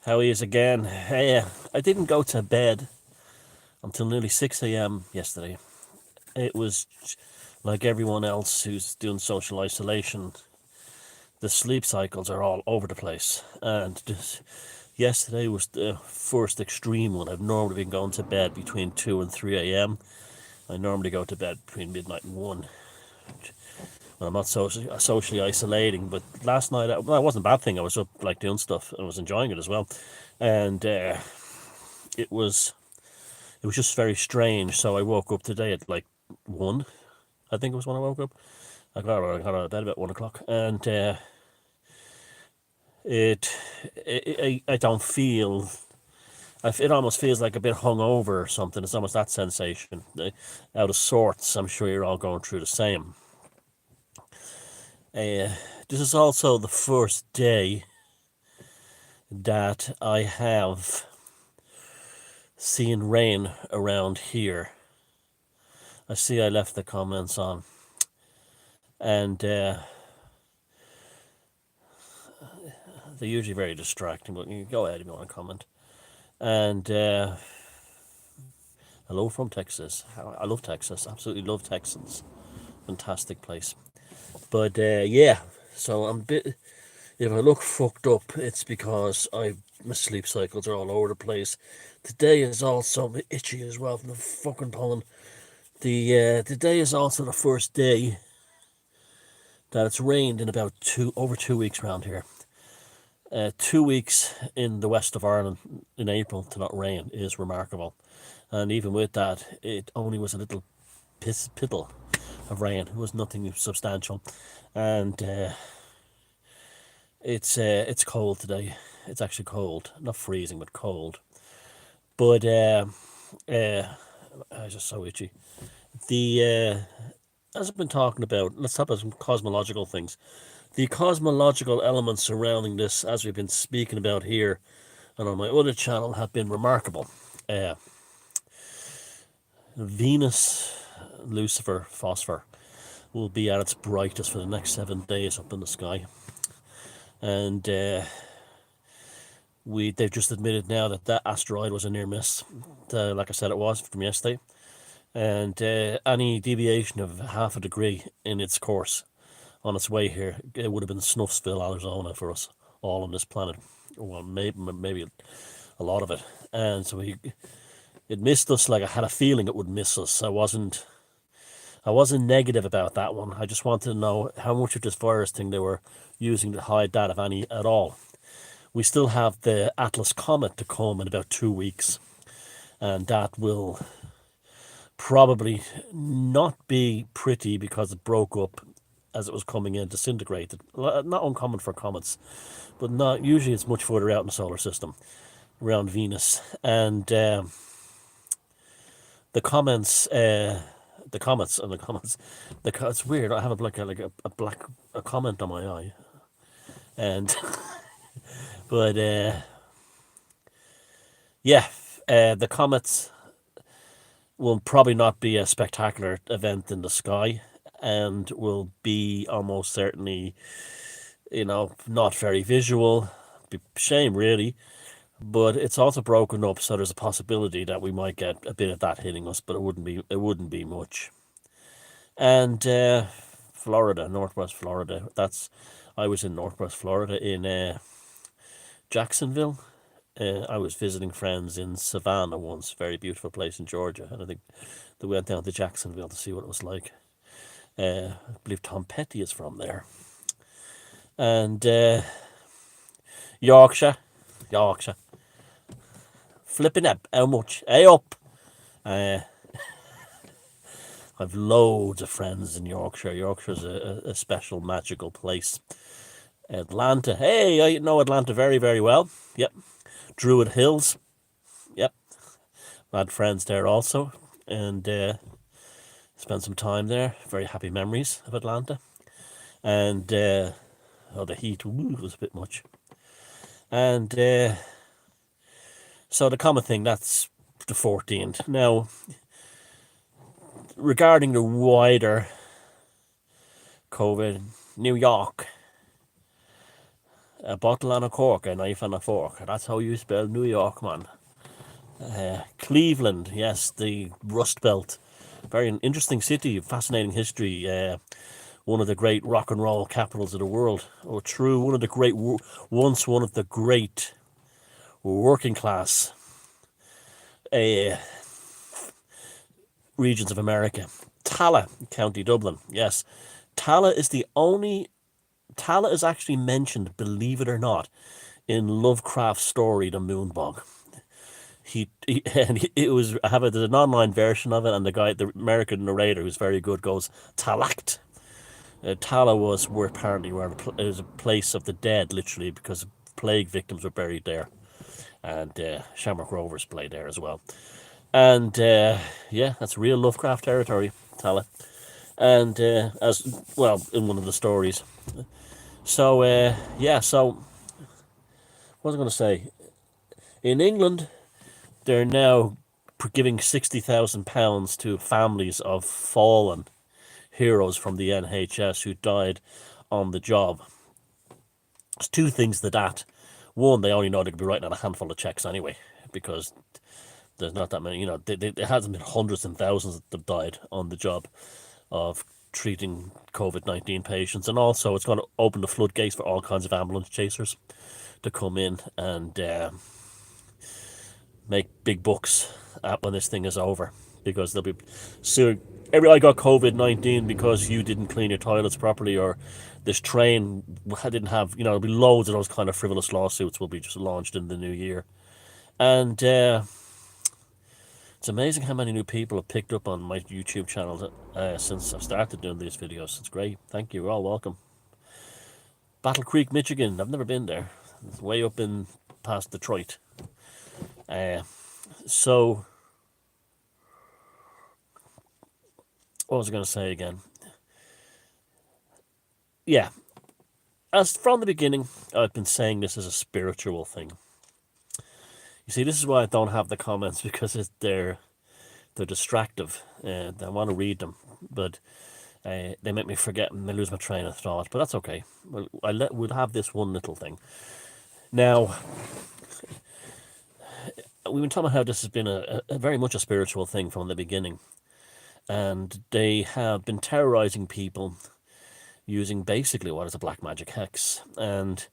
How he is again. Hey, I didn't go to bed until nearly 6 a.m. yesterday. It was like everyone else who's doing social isolation. The sleep cycles are all over the place. And yesterday was the first extreme one. I've normally been going to bed between 2 and 3 a.m. I normally go to bed between midnight and 1 when I'm not socially isolating. But last night, well, it wasn't a bad thing. I was up like doing stuff and I was enjoying it as well. And it was it was just very strange. So I woke up today at like 1, I think it was when I woke up. I got out of bed about 1 o'clock, and it, I don't feel. It almost feels like a bit hungover or something. It's almost that sensation, out of sorts. I'm sure you're all going through the same. This is also the first day that I have seen rain around here. I see I left the comments on, and they're usually very distracting, but you can go ahead if you want to comment. And hello from Texas. I love Texas. Absolutely love Texans. Fantastic place. But yeah, so I'm a bit. If I look fucked up, it's because my sleep cycles are all over the place. Today is also itchy as well from the fucking pollen. Today is also the first day that it's rained in about over 2 weeks around here. 2 weeks in the west of Ireland in April to not rain is remarkable. And even with that, it only was a little pittle of rain. It was nothing substantial. And it's cold today. It's actually cold. Not freezing, but cold. But I was just so itchy. As I've been talking about, let's talk about some cosmological things. The cosmological elements surrounding this, as we've been speaking about here and on my other channel, have been remarkable. Uh, Venus, Lucifer, Phosphor will be at its brightest for the next 7 days up in the sky, and they've just admitted now that that asteroid was a near miss. Like I said, it was from yesterday, and any deviation of half a degree in its course on its way here, it would have been Snuffsville, Arizona for us all on this planet. Well, maybe a lot of it, and so it missed us. Like I had a feeling it would miss us. I wasn't negative about that one. I just wanted to know how much of this virus thing they were using to hide that, if any at all. We still have the Atlas Comet to come in about 2 weeks, and that will probably not be pretty because it broke up as it was coming in, disintegrated. Not uncommon for comets, but not usually. It's much further out in the solar system, around Venus, and the comments. The comments and the comments. It's weird. I have a comment on my eye, and but yeah, the comets will probably not be a spectacular event in the sky, and will be almost certainly, not very visual. Be shame really, but it's also broken up, so there's a possibility that we might get a bit of that hitting us, but it wouldn't be much. And Florida, Northwest Florida. I was in Northwest Florida in Jacksonville. I was visiting friends in Savannah once, very beautiful place in Georgia, and I think they went down to Jacksonville to see what it was like. I believe Tom Petty is from there, and Yorkshire, Yorkshire, flipping up how much? Hey up! Uh, I've loads of friends in Yorkshire. Yorkshire's a special, magical place. Atlanta, hey, I know Atlanta very, very well. Yep, Druid Hills. Yep, I had friends there also, and spent some time there. Very happy memories of Atlanta. And the heat was a bit much. And so the common thing, that's the 14th. Now, regarding the wider COVID, New York, A bottle and a cork, a knife and a fork. That's how you spell New York, man. Cleveland, yes, the Rust Belt. Very interesting city, fascinating history. One of the great rock and roll capitals of the world. Oh, true. Once one of the great working class uh, regions of America. Tala, County Dublin. Yes, Tala is the only. Tala is actually mentioned, believe it or not, in Lovecraft's story, The Moonbog. It was there's an online version of it, and the American narrator, who's very good, goes Talact. Tala was where apparently where it was a place of the dead, literally, because plague victims were buried there, and Shamrock Rovers played there as well. And yeah, that's real Lovecraft territory, Tala. And as well in one of the stories. So yeah, so what was I going to say? In England, they're now giving £60,000 to families of fallen heroes from the NHS who died on the job. There's two things to that. One, they only know they could be writing on a handful of checks anyway, because there's not that many. There hasn't been hundreds and thousands that have died on the job of treating COVID-19 patients. And also, it's going to open the floodgates for all kinds of ambulance chasers to come in and make big bucks when this thing is over, because they'll be suing. I got COVID-19 because you didn't clean your toilets properly, or this train didn't have, there'll be loads of those kind of frivolous lawsuits will be just launched in the new year. And it's amazing how many new people have picked up on my YouTube channel since I've started doing these videos. It's great. Thank you. You're all welcome. Battle Creek, Michigan. I've never been there. It's way up in past Detroit. So, what was I going to say again? Yeah. As from the beginning, I've been saying this is a spiritual thing. You see, this is why I don't have the comments, because they're distractive. I want to read them, but they make me forget and I lose my train of thought. But that's okay. We'll have this one little thing. Now, we've been talking about how this has been a very much a spiritual thing from the beginning. And they have been terrorizing people using basically what is a black magic hex. And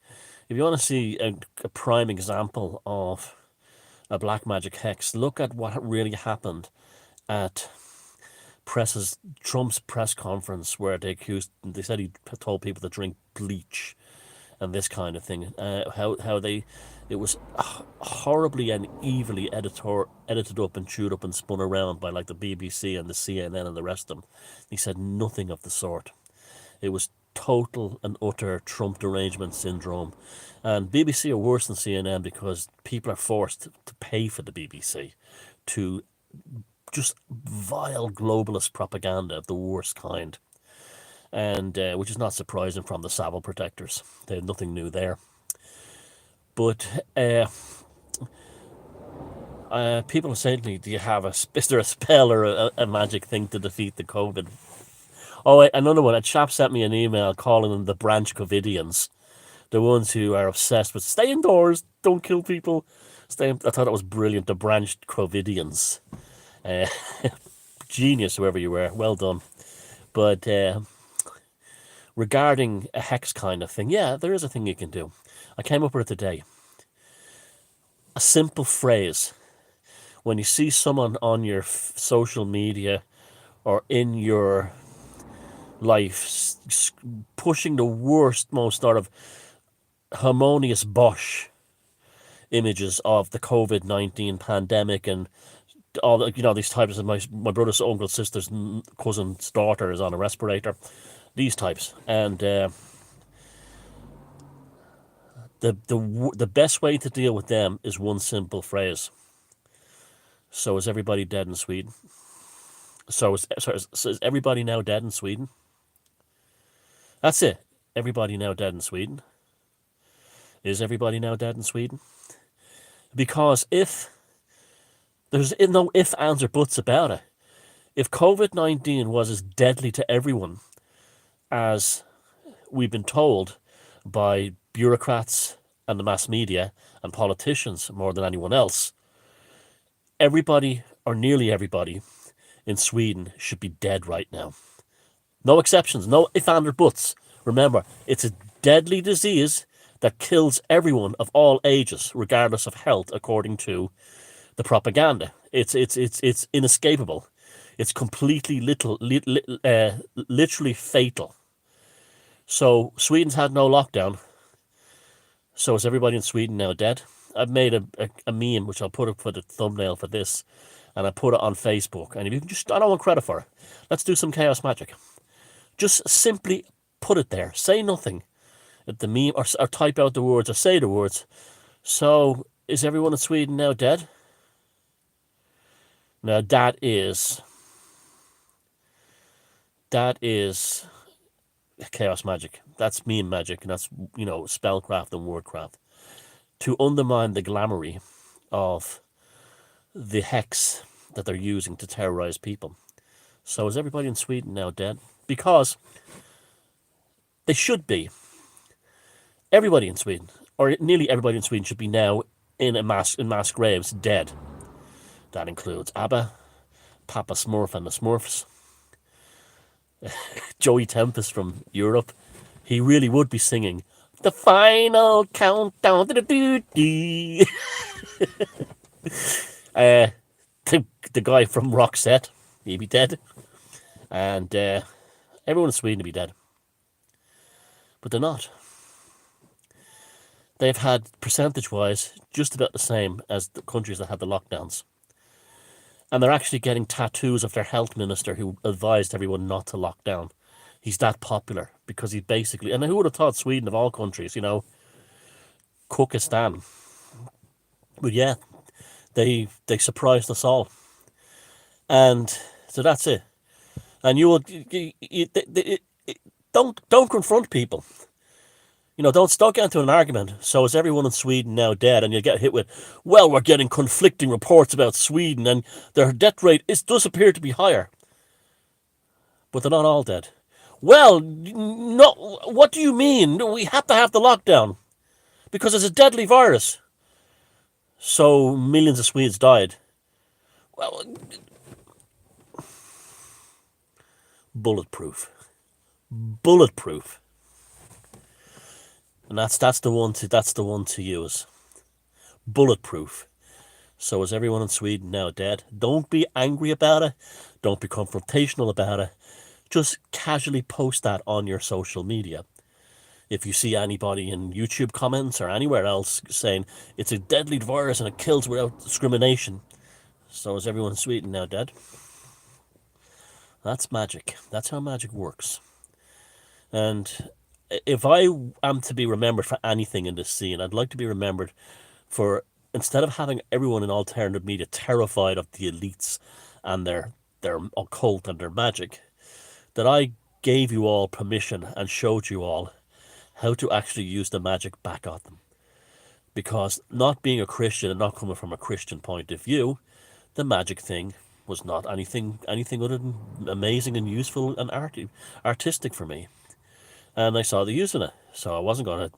if you want to see a prime example of a black magic hex, look at what really happened at Trump's press conference, where they said he told people to drink bleach and this kind of thing. It was horribly and evilly edited up and chewed up and spun around by like the BBC and the CNN and the rest of them. He said nothing of the sort. It was total and utter Trump derangement syndrome. And BBC are worse than CNN because people are forced to pay for the BBC to just vile globalist propaganda of the worst kind. And which is not surprising from the Savile protectors. They had nothing new there. But people are saying to me, is there a spell or a magic thing to defeat the COVID? Oh, another one. A chap sent me an email calling them the branch Covidians. The ones who are obsessed with stay indoors, don't kill people. I thought that was brilliant. The branched Covidians. Genius, whoever you were. Well done. But regarding a hex kind of thing, yeah, there is a thing you can do. I came up with it today. A simple phrase. When you see someone on your social media or in your life pushing the worst, most sort of harmonious bosh images of the COVID-19 pandemic and all the, these types of my brother's uncle, sister's cousin's daughter is on a respirator, these types, and the best way to deal with them is one simple phrase. So is everybody dead in Sweden? So is everybody now dead in Sweden? That's it. Everybody now dead in Sweden? Is everybody now dead in Sweden? Because if there's no ifs, ands, or buts about it, if COVID-19 was as deadly to everyone as we've been told by bureaucrats and the mass media and politicians more than anyone else. Everybody, or nearly everybody, in Sweden should be dead right now. No exceptions, no ifs, ands, or buts. Remember, it's a deadly disease that kills everyone of all ages, regardless of health, according to the propaganda. It's inescapable. It's completely literally fatal. So Sweden's had no lockdown. So is everybody in Sweden now dead? I've made a meme, which I'll put up for the thumbnail for this, and I put it on Facebook. And if you can just, I don't want credit for it. Let's do some chaos magic. Just simply put it there. Say nothing at the meme, or type out the words, or say the words. So is everyone in Sweden now dead? Now that is chaos magic. That's meme magic, and that's, spellcraft and wordcraft to undermine the glamoury of the hex that they're using to terrorize people. So is everybody in Sweden now dead? Because they should be. Everybody in Sweden, or nearly everybody in Sweden, should be now in mass graves, dead. That includes ABBA, Papa Smurf and the Smurfs, Joey Tempest from Europe. He really would be singing the final countdown. The guy from Roxette, he'd be dead. And everyone in Sweden would be dead. But they're not. They've had, percentage-wise, just about the same as the countries that had the lockdowns. And they're actually getting tattoos of their health minister who advised everyone not to lock down. He's that popular because he basically... And who would have thought Sweden, of all countries, Cookistan. But yeah, they surprised us all. And so that's it. And don't confront people. Don't get into an argument. So is everyone in Sweden now dead? And you get hit with, well, we're getting conflicting reports about Sweden and their death rate does appear to be higher. But they're not all dead. Well, no, what do you mean? We have to have the lockdown because it's a deadly virus. So millions of Swedes died. Well, bulletproof. And that's the one to use. Bulletproof. So is everyone in Sweden now dead? Don't be angry about it. Don't be confrontational about it. Just casually post that on your social media. If you see anybody in YouTube comments or anywhere else saying it's a deadly virus and it kills without discrimination. So is everyone in Sweden now dead? That's magic. That's how magic works. And if I am to be remembered for anything in this scene, I'd like to be remembered for, instead of having everyone in alternative media terrified of the elites and their occult and their magic, that I gave you all permission and showed you all how to actually use the magic back at them. Because not being a Christian and not coming from a Christian point of view, the magic thing was not anything other than amazing and useful and artistic for me. And I saw the use in it. So I wasn't going to...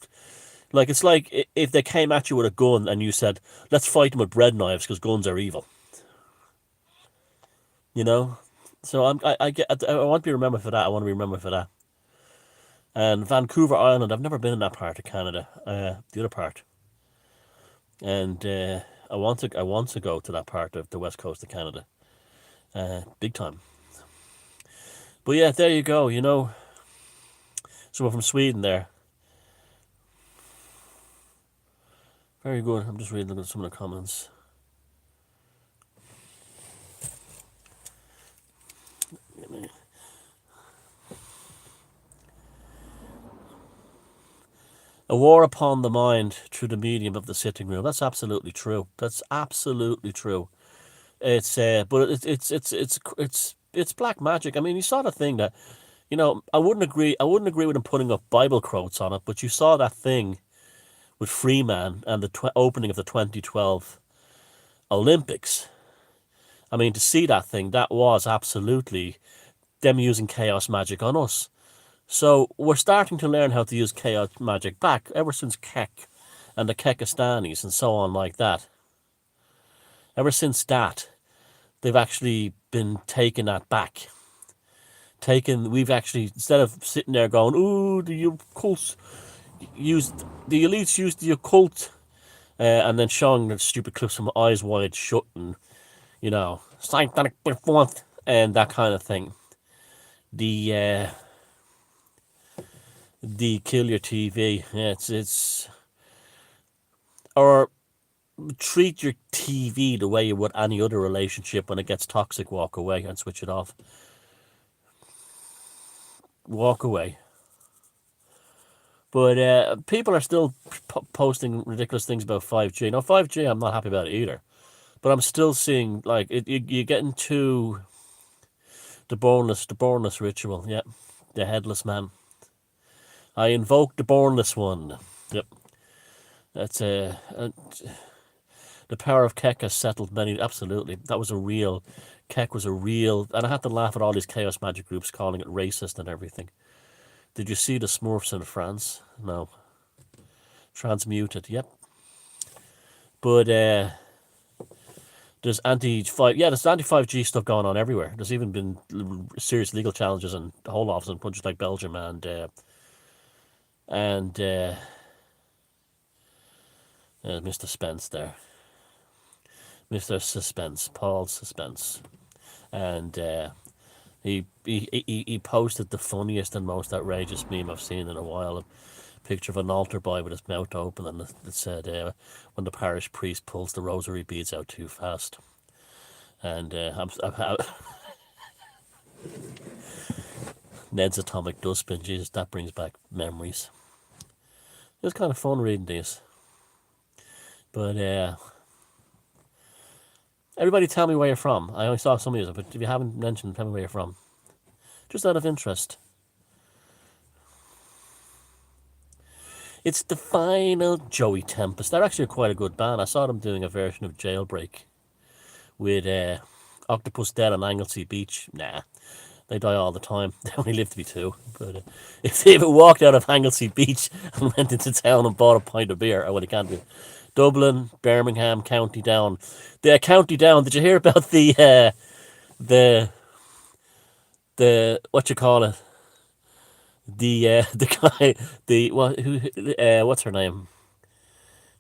it's like if they came at you with a gun and you said, let's fight them with bread knives because guns are evil. So I want to be remembered for that. I want to be remembered for that. And Vancouver Island, I've never been in that part of Canada, the other part. And I want to go to that part of the west coast of Canada, big time. But yeah, there you go. So we're from Sweden there. Very good. I'm just reading some of the comments. A war upon the mind through the medium of the sitting room. That's absolutely true. That's absolutely true. It's but it's black magic. I mean, you saw the thing that, I wouldn't agree with him putting up Bible quotes on it, but you saw that thing with Freeman and the opening of the 2012 Olympics. I mean, to see that thing, that was absolutely them using chaos magic on us. So we're starting to learn how to use chaos magic back ever since Kek and the Kekastanis and so on like that. Ever since that, they've actually been taking that back. We've actually, instead of sitting there going, ooh, the occult used, the elites used the occult, and then showing the stupid clips from Eyes Wide Shut and, scientific performance and that kind of thing. The kill your TV. Yeah, it's or treat your TV the way you would any other relationship. When it gets toxic, walk away and switch it off. Walk away. But people are still posting ridiculous things about 5G. Now, 5G, I'm not happy about it either. But I'm still seeing, like, you get into the boneless ritual. Yeah, the headless man. I invoke the boneless one. Yep. That's the power of Keck has settled many. Absolutely, that was a real. Keck was a real, and I had to laugh at all these chaos magic groups calling it racist and everything. Did you see the Smurfs in France? No. Transmuted. Yep. But there's there's anti 5G stuff going on everywhere. There's even been serious legal challenges in the whole office in countries like Belgium and Mr. Spence there. Mr. Suspense, Paul Suspense. And he posted the funniest and most outrageous meme I've seen in a while. A picture of an altar boy with his mouth open, and it said, when the parish priest pulls the rosary beads out too fast. And Ned's atomic dustbin, Jesus, that brings back memories. It was kind of fun reading these. But everybody tell me where you're from. I only saw some of you, but if you haven't mentioned, tell me where you're from. Just out of interest. It's the final Joey Tempest. They're actually quite a good band. I saw them doing a version of Jailbreak with Octopus Dead on Anglesey Beach. Nah, they die all the time. They only live to be 2. But if they ever walked out of Anglesey Beach and went into town and bought a pint of beer, I can't do it. Dublin, Birmingham, County Down. The County Down. Did you hear about the what you call it? The guy what's her name?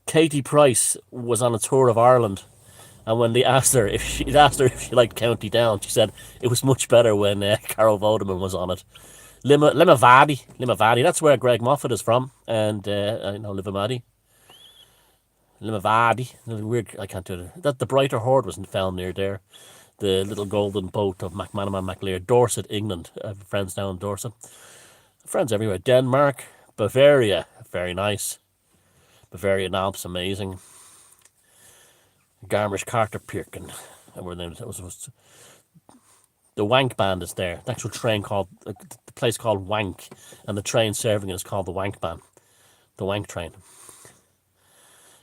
Katie Price was on a tour of Ireland, and when they asked her if she liked County Down, she said it was much better when Carol Vodeman was on it. Limavady. That's where Greg Moffat is from, and I know Limavady. Weird. I can't do it. That the Brighter Horde wasn't found near there. The little golden boat of McManaman MacLear, Dorset, England. I have friends down in Dorset. Friends everywhere. Denmark, Bavaria, very nice. Bavarian Alps, amazing. Garmisch Carterpirken, was the Wank Band is there. The actual train called the place called Wank, and the train serving it is called the Wank Band, the Wank train.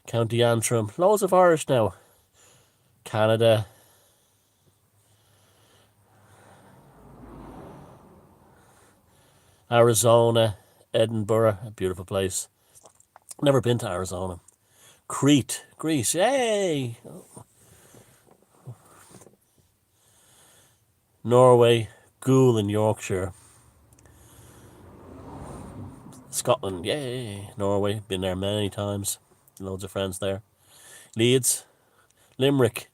County Antrim, loads of Irish now. Canada. Arizona, Edinburgh, a beautiful place. Never been to Arizona. Crete, Greece, yay! Norway, Goole in Yorkshire. Scotland, yay! Norway, been there many times. Loads of friends there. Leeds, Limerick.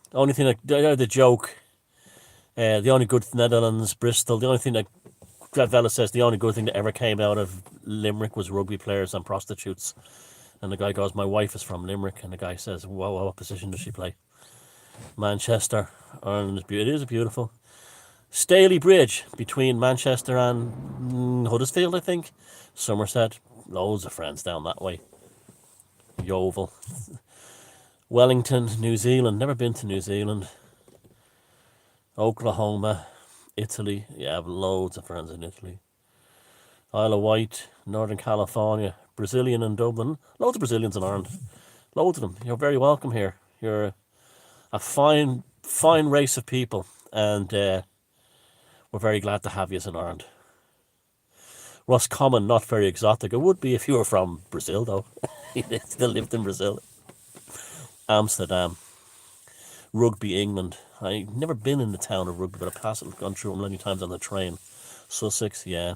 The only thing the joke, the only good Netherlands, Bristol. The only thing that fella says the only good thing that ever came out of Limerick was rugby players and prostitutes. And the guy goes, my wife is from Limerick. And the guy says, whoa, what position does she play? Manchester. Ireland, it is beautiful. Staley Bridge between Manchester and Huddersfield, I think. Somerset. Loads of friends down that way. Yeovil. Wellington, New Zealand. Never been to New Zealand. Oklahoma. Italy. Yeah, I have loads of friends in Italy. Isle of Wight, Northern California, Brazilian in Dublin. Loads of Brazilians in Ireland. Loads of them. You're very welcome here. You're a fine race of people, and we're very glad to have you in Ireland. Roscommon, not very exotic. It would be if you were from Brazil, though. They still lived in Brazil. Amsterdam. Rugby, England. I've never been in the town of Rugby, but I've passed it, gone through it many times on the train. Sussex, yeah.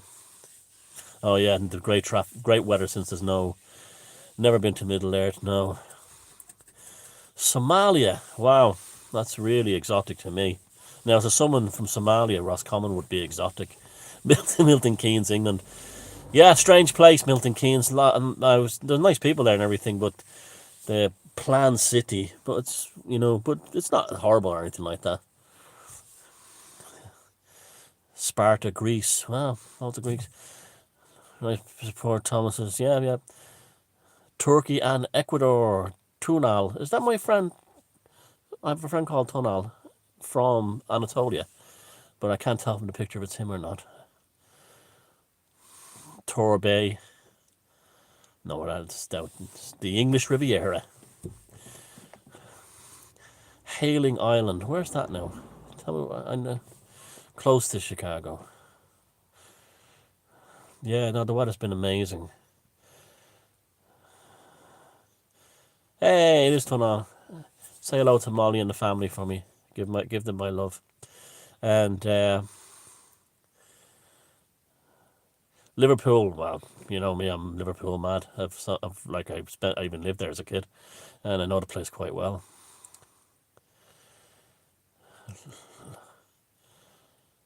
Oh yeah, and the great weather since there's no. Never been to Middle Earth, no. Somalia, wow, that's really exotic to me. Now, as someone from Somalia, Roscommon would be exotic. Milton Keynes, England. Yeah, strange place, Milton Keynes. There's nice people there and everything, but the planned city, but but it's not horrible or anything like that. Sparta, Greece. Wow, all the Greeks. Right, support Thomas's. Yeah, yeah. Turkey and Ecuador. Tunal. Is that my friend? I have a friend called Tunal from Anatolia, but I can't tell from the picture if it's him or not. Torbay. No, that's the English Riviera. Hailing Island. Where's that now? Tell me, I know. Close to Chicago. Yeah, no, the weather's been amazing. Hey, it is Tunal. Say hello to Molly and the family for me. Give them my love. And Liverpool. Well, you know me, I'm Liverpool mad. I even lived there as a kid, and I know the place quite well.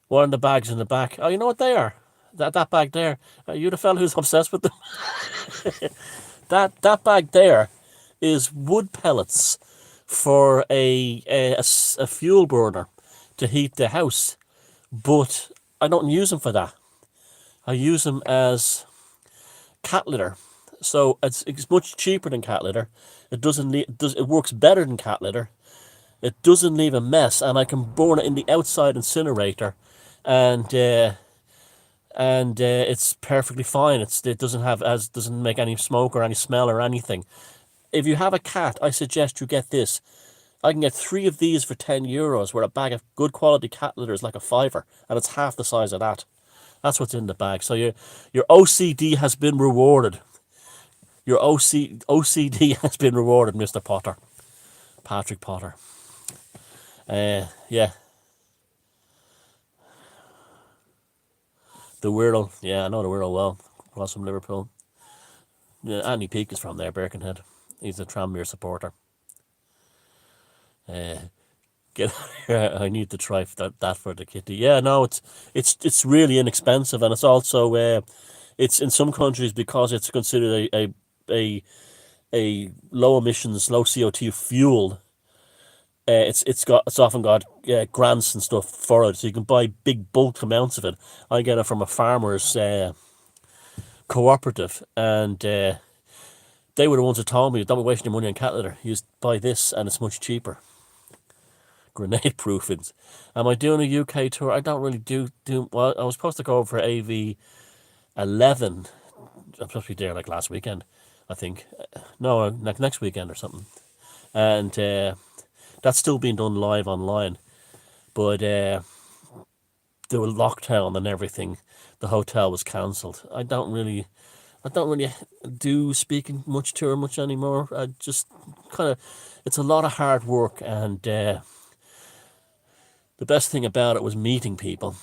What are the bags in the back? Oh, you know what they are? That bag there. Are you the fella who's obsessed with them? That bag there is wood pellets for a fuel burner to heat the house, but I don't use them for that. I use them as cat litter. So it's much cheaper than cat litter. It works better than cat litter. It doesn't leave a mess, and I can burn it in the outside incinerator, and it's perfectly fine. It doesn't make any smoke or any smell or anything. If you have a cat, I suggest you get this. I can get 3 of these for €10, where a bag of good quality cat litter is like a fiver, and it's half the size of that. That's what's in the bag. So your OCD has been rewarded. Your OCD has been rewarded, Mr. Potter. Patrick Potter. Yeah. The Wirral. Yeah, I know the Wirral well. Across from Liverpool. Yeah, Andy Peake is from there, Birkenhead. He's a Tranmere supporter. Get I need to try that for the kitty. Yeah, no, it's really inexpensive, and it's also it's in some countries, because it's considered a low emissions, low CO2 fuel. It's often got grants and stuff for it, so you can buy big bulk amounts of it. I get it from a farmer's cooperative, and they were the ones that told me, don't be wasting your money on cat litter. You just buy this, and it's much cheaper. Grenade proofings. Am I doing a UK tour? I don't really do. Well, I was supposed to go over for AV 11. I'm supposed to be there like last weekend, I think. No, next weekend or something. And that's still being done live online. But the lockdown and everything, the hotel was cancelled. I don't really do speaking much tour much anymore. I just kind of, it's a lot of hard work, and the best thing about it was meeting people,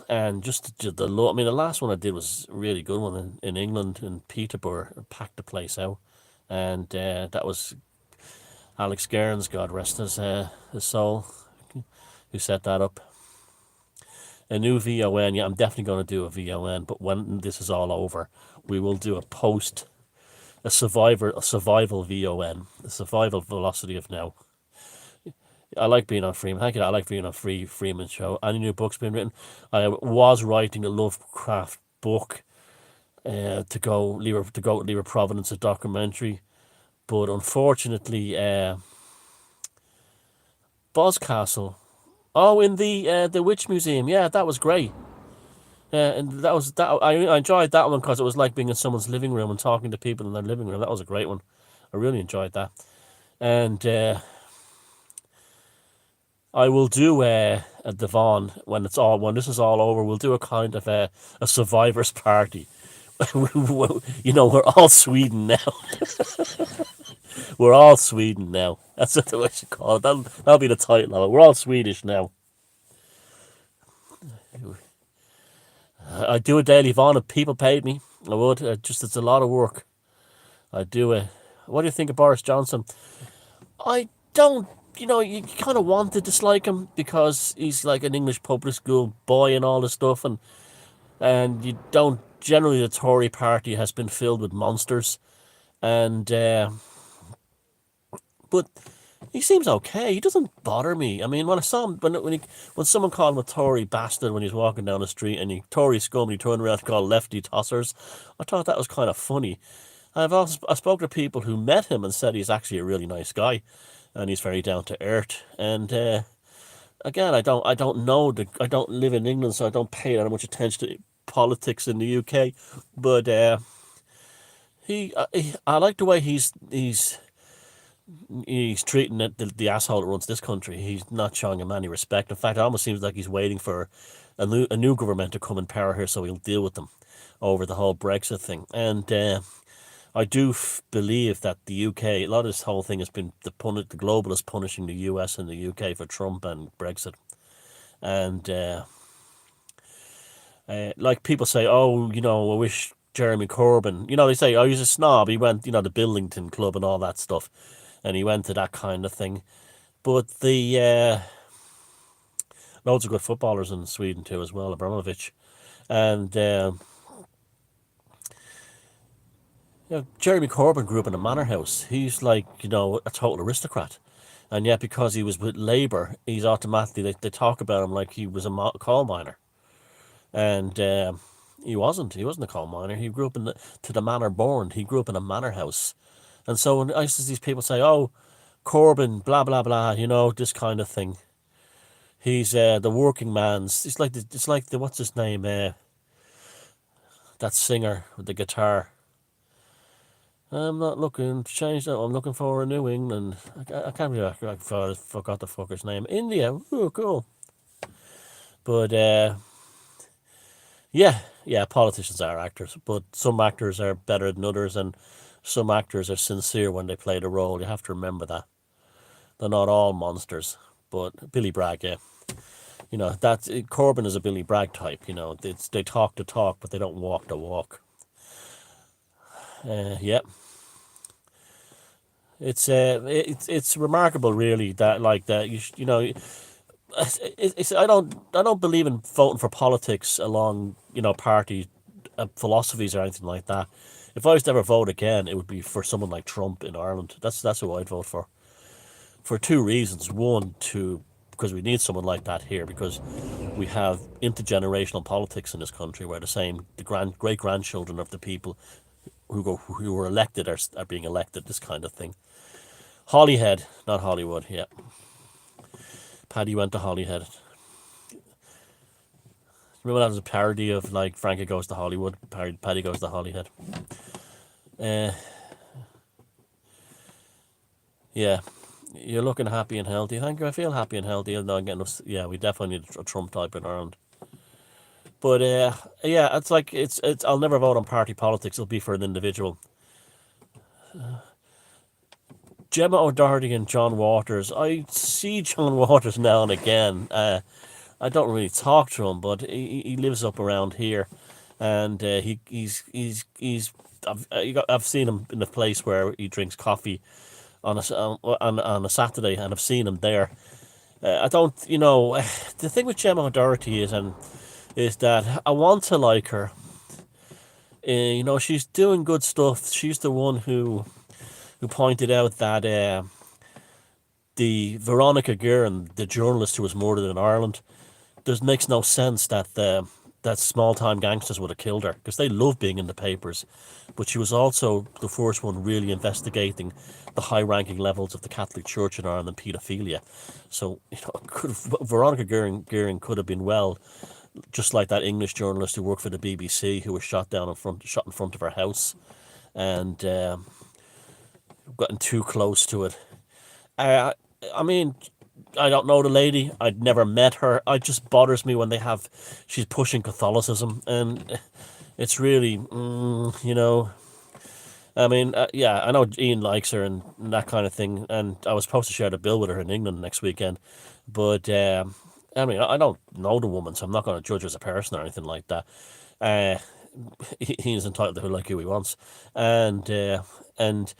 and just the I mean, the last one I did was a really good one in England, in Peterborough. Packed the place out, and that was Alex Gairns, God rest his soul, who set that up. A new VON, yeah, I'm definitely going to do a VON, but when this is all over, we will do a survival VON, the survival velocity of now. I like being on Freeman. Thank you. I like being on Freeman show. Any new books being written? I was writing a Lovecraft book to go Lever Providence, a documentary, but unfortunately, Boscastle. Oh, in the Witch Museum. Yeah, that was great. And that was that. I enjoyed that one because it was like being in someone's living room and talking to people in their living room. That was a great one. I really enjoyed that. And I will do a Devon when this is all over. We'll do a kind of a survivors party We're all Sweden now. We're all Sweden now. That's what we should call it. That'll be the title of it. We're all Swedish now. I'd do a daily Vaughn if people paid me. I would. Just it's a lot of work. I'd do it. What do you think of Boris Johnson? I don't. You kind of want to dislike him because he's like an English public school boy and all this stuff, and you don't. Generally, the Tory party has been filled with monsters, and but he seems okay. He doesn't bother me. I mean, when I saw him, when someone called him a Tory bastard when he was walking down the street, and he Tory scum, he turned around to call lefty tossers, I thought that was kind of funny. I spoke to people who met him and said he's actually a really nice guy, and he's very down to earth. And again, I don't know I don't live in England, so I don't pay that much attention to politics in the UK. But I like the way he's treating the asshole that runs this country. He's not showing him any respect. In fact, it almost seems like he's waiting for a new government to come in power here so he'll deal with them over the whole Brexit thing. And I do believe that the UK, a lot of this whole thing has been the globalists punishing the US and the UK for Trump and Brexit. And like people say, oh, I wish Jeremy Corbyn, they say, oh, he's a snob. He went, the Billington Club and all that stuff. And he went to that kind of thing. But the loads of good footballers in Sweden too as well, Abramovich. And Jeremy Corbyn grew up in a manor house. He's like, a total aristocrat. And yet because he was with Labour, he's automatically, they talk about him like he was a coal miner. And he wasn't. He wasn't a coal miner. He grew up to the manor born. He grew up in a manor house. And so when I see these people say, oh, Corbyn, blah, blah, blah, this kind of thing. He's the working man's, it's like what's his name, that singer with the guitar. I'm not looking to change that. I'm looking for a New England. I can't believe I forgot the fucker's name. India. Ooh, cool. But yeah, politicians are actors, but some actors are better than others, and some actors are sincere when they play the role. You have to remember that. They're not all monsters. But Billy Bragg, yeah. Corbyn is a Billy Bragg type. They talk the talk, but they don't walk the walk. Yeah. It's remarkable, really, that like that I don't believe in voting for politics along party philosophies or anything like that. If I was to ever vote again, it would be for someone like Trump in Ireland. That's who I'd vote for two reasons. One, because we need someone like that here, because we have intergenerational politics in this country where the great grandchildren of the people who were elected are being elected. This kind of thing. Holyhead, not Hollywood. Yeah. Paddy went to Holyhead. Remember that was a parody of like Frankie Goes to Hollywood. Paddy Goes to Holyhead. Yeah. You're looking happy and healthy. Thank you. I feel happy and healthy. Yeah, we definitely need a Trump type in Ireland. But yeah, it's like it's. I'll never vote on party politics. It'll be for an individual. Gemma O'Doherty and John Waters. I see John Waters now and again. I don't really talk to him, but he lives up around here, and I've seen him in the place where he drinks coffee on a Saturday, and I've seen him there. I don't, the thing with Gemma O'Doherty is that I want to like her. She's doing good stuff. She's the one who pointed out that the Veronica Guerin, the journalist who was murdered in Ireland, makes no sense that small-time gangsters would have killed her, because they love being in the papers. But she was also the first one really investigating the high-ranking levels of the Catholic Church in Ireland and paedophilia. So, Veronica Guerin could have been just like that English journalist who worked for the BBC who was shot in front of her house, and gotten too close to it. I mean, I don't know the lady. I'd never met her. It just bothers me when she's pushing Catholicism, and It's really, you know, I mean, yeah, I know Ian likes her and that kind of thing, and I was supposed to share the bill with her in England next weekend, but I mean, I don't know the woman, so I'm not going to judge her as a person or anything like that. Uh, he's entitled to like who he wants, and and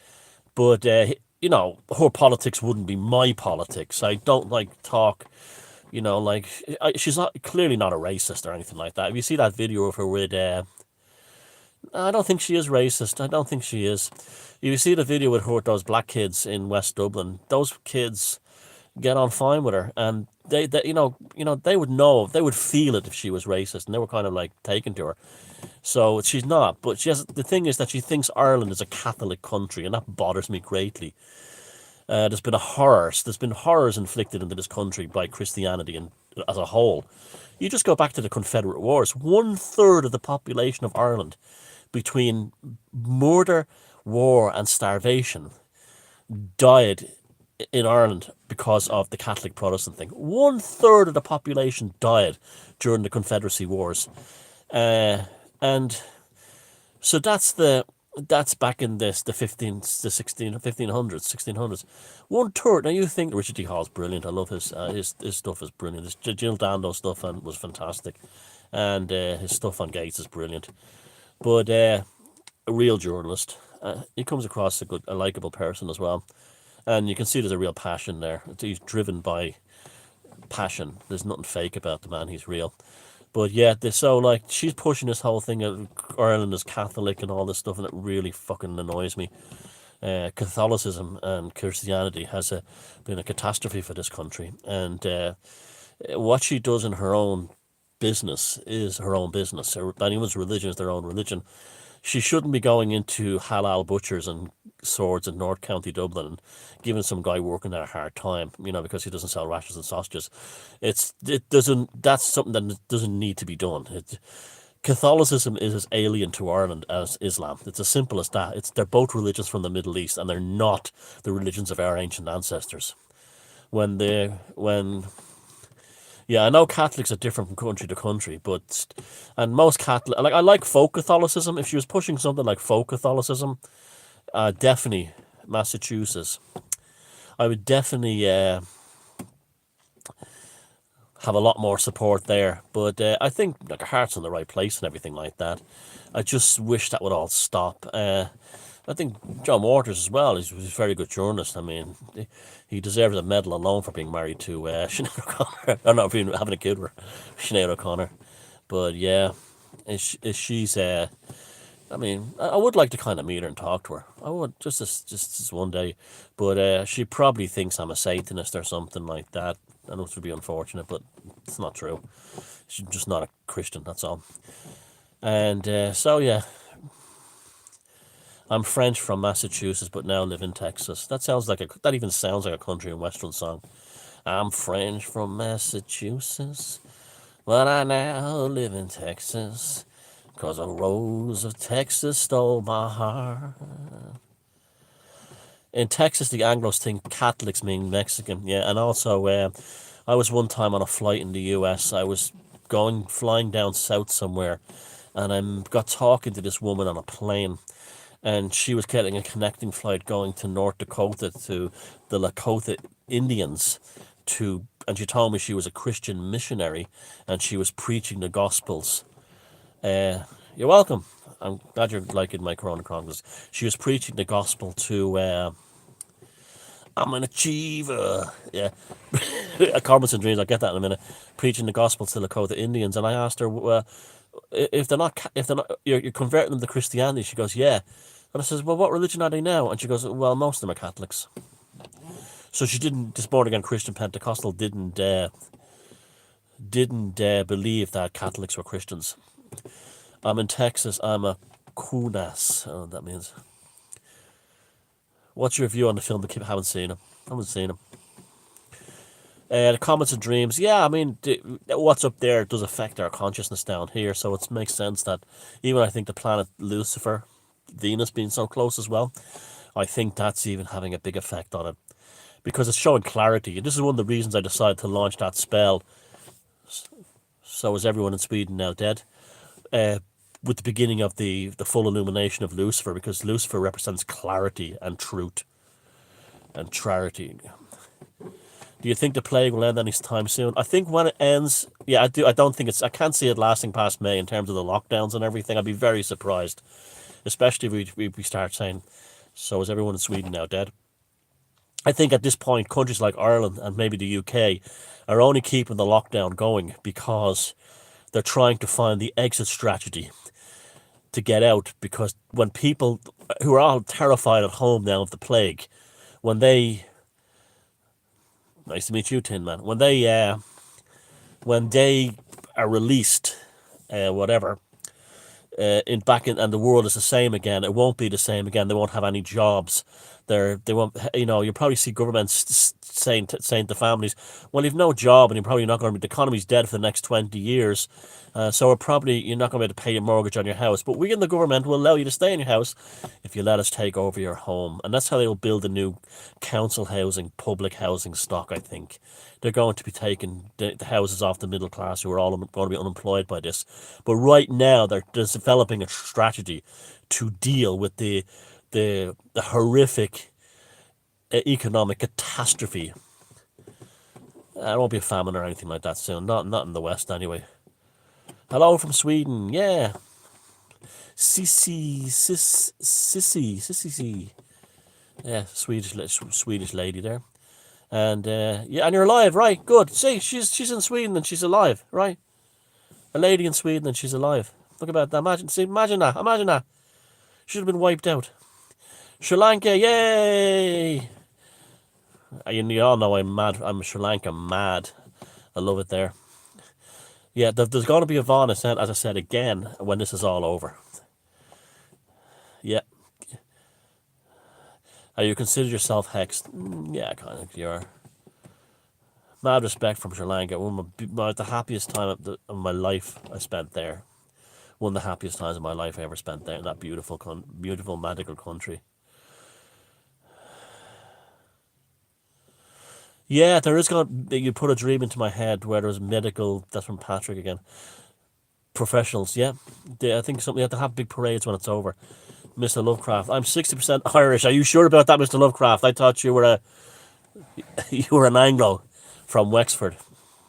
but you know, her politics wouldn't be my politics. I don't like talk. You know, like she's not clearly not a racist or anything like that. If you see that video of her with, I don't think she is racist. I don't think she is. If you see the video with her with those black kids in West Dublin, those kids get on fine with her, and they they would know, they would feel it if she was racist, and they were kind of like taken to her. So she's not, but she has. The thing is that she thinks Ireland is a Catholic country, and that bothers me greatly. There's been horrors inflicted into this country by Christianity and as a whole. You just go back to the Confederate Wars. One third of the population of Ireland, between murder, war, and starvation, died in Ireland because of the Catholic Protestant thing. One third of the population died during the Confederacy Wars, and so that's back in the 1600s. One third. Now you think Richard D. Hall's brilliant. I love his stuff is brilliant. His Jill Dando stuff was fantastic, and his stuff on Gates is brilliant. But a real journalist. He comes across a likable person as well, and you can see there's a real passion there. He's driven by passion. There's nothing fake about the man. He's real. But yeah, so like she's pushing this whole thing of Ireland is Catholic and all this stuff, and it really fucking annoys me. Catholicism and Christianity has been a catastrophe for this country, and what she does in her own business is her own business. Anyone's religion is their own religion. She shouldn't be going into halal butchers and swords in North County Dublin and giving some guy working there a hard time, because he doesn't sell rashers and sausages. That's something that doesn't need to be done. Catholicism is as alien to Ireland as Islam. It's as simple as that. They're both religions from the Middle East, and they're not the religions of our ancient ancestors. When Yeah, I know Catholics are different from country to country, and most Catholic, like I like folk Catholicism. If she was pushing something like folk Catholicism, definitely Massachusetts. I would definitely have a lot more support there. But I think like her heart's in the right place and everything like that. I just wish that would all stop. I think John Waters as well. He's a very good journalist. I mean, he deserves a medal alone for being married to Sinead O'Connor. I don't know if he's having a kid with Sinead O'Connor. But yeah, she's. I mean, I would like to kind of meet her and talk to her. I would just one day, but she probably thinks I'm a Satanist or something like that. I know it would be unfortunate, but it's not true. She's just not a Christian. That's all. And so yeah, I'm French from Massachusetts, but now live in Texas. That even sounds like a country and western song. I'm French from Massachusetts, but I now live in Texas, 'cause a rose of Texas stole my heart. In Texas, the Anglos think Catholics mean Mexican. Yeah, and also, I was one time on a flight in the US. I was flying down south somewhere, and I got talking to this woman on a plane, and she was getting a connecting flight going to North Dakota to the Lakota Indians and she told me she was a Christian missionary and she was preaching the Gospels. You're welcome. I'm glad you're liking my Corona Chronicles. She was preaching the Gospel to I'm an achiever. Yeah. Comments and dreams, I'll get that in a minute. Preaching the Gospel to Lakota Indians, and I asked her, if they're not, you're converting them to Christianity. She goes, yeah. And I says, well, what religion are they now? And she goes, well, most of them are Catholics. So she didn't, this born again Christian Pentecostal didn't believe that Catholics were Christians. I'm in Texas. I'm a Kunas. I don't know what that means. What's your view on the film? I haven't seen him. The Comets and Dreams. Yeah, I mean, what's up there does affect our consciousness down here. So it makes sense that even I think the planet Lucifer, Venus being so close as well, I think that's even having a big effect on it. Because it's showing clarity. And this is one of the reasons I decided to launch that spell. So is everyone in Sweden now dead? with the beginning of the full illumination of Lucifer, because Lucifer represents clarity and truth and charity. Do you think the plague will end any time soon? I think when it ends, yeah, I do. I don't think it's. I can't see it lasting past May in terms of the lockdowns and everything. I'd be very surprised, especially if we start saying, "So is everyone in Sweden now dead?" I think at this point, countries like Ireland and maybe the UK are only keeping the lockdown going because they're trying to find the exit strategy to get out. Because when people who are all terrified at home now of the plague, when they, nice to meet you, Tin Man, when they are released, whatever, in back in, and the world is the same again, it won't be the same again. They won't have any jobs. They won't, you'll probably see governments saying to families, well, you've no job and you're probably not going to be, the economy's dead for the next 20 years. So you're not going to be able to pay your mortgage on your house. But we in the government will allow you to stay in your house if you let us take over your home. And that's how they'll build a new council housing, public housing stock, I think. They're going to be taking the houses off the middle class who are all going to be unemployed by this. But right now, they're developing a strategy to deal with the horrific economic catastrophe. There won't be a famine or anything like that soon. Not in the West, anyway. Hello from Sweden. Yeah. Sissy. Yeah, Swedish lady there. And yeah, and you're alive, right? Good. See, she's in Sweden and she's alive, right? A lady in Sweden and she's alive. Look about that. Imagine that. Should have been wiped out. Sri Lanka, yay! You all know I'm mad. I'm Sri Lanka mad. I love it there. Yeah, there's going to be a Vaughn ascent, as I said, again, when this is all over. Yeah. You consider yourself hexed? Yeah, kind of, you are. Mad respect from Sri Lanka. The happiest time of my life I spent there. One of the happiest times of my life I ever spent there in that beautiful, beautiful, magical country. Yeah, there is going to, you put a dream into my head where there's medical, that's from Patrick again. Professionals, yeah. I think something, you have to have big parades when it's over. Mr. Lovecraft, I'm 60% Irish. Are you sure about that, Mr. Lovecraft? I thought you were an Anglo from Wexford.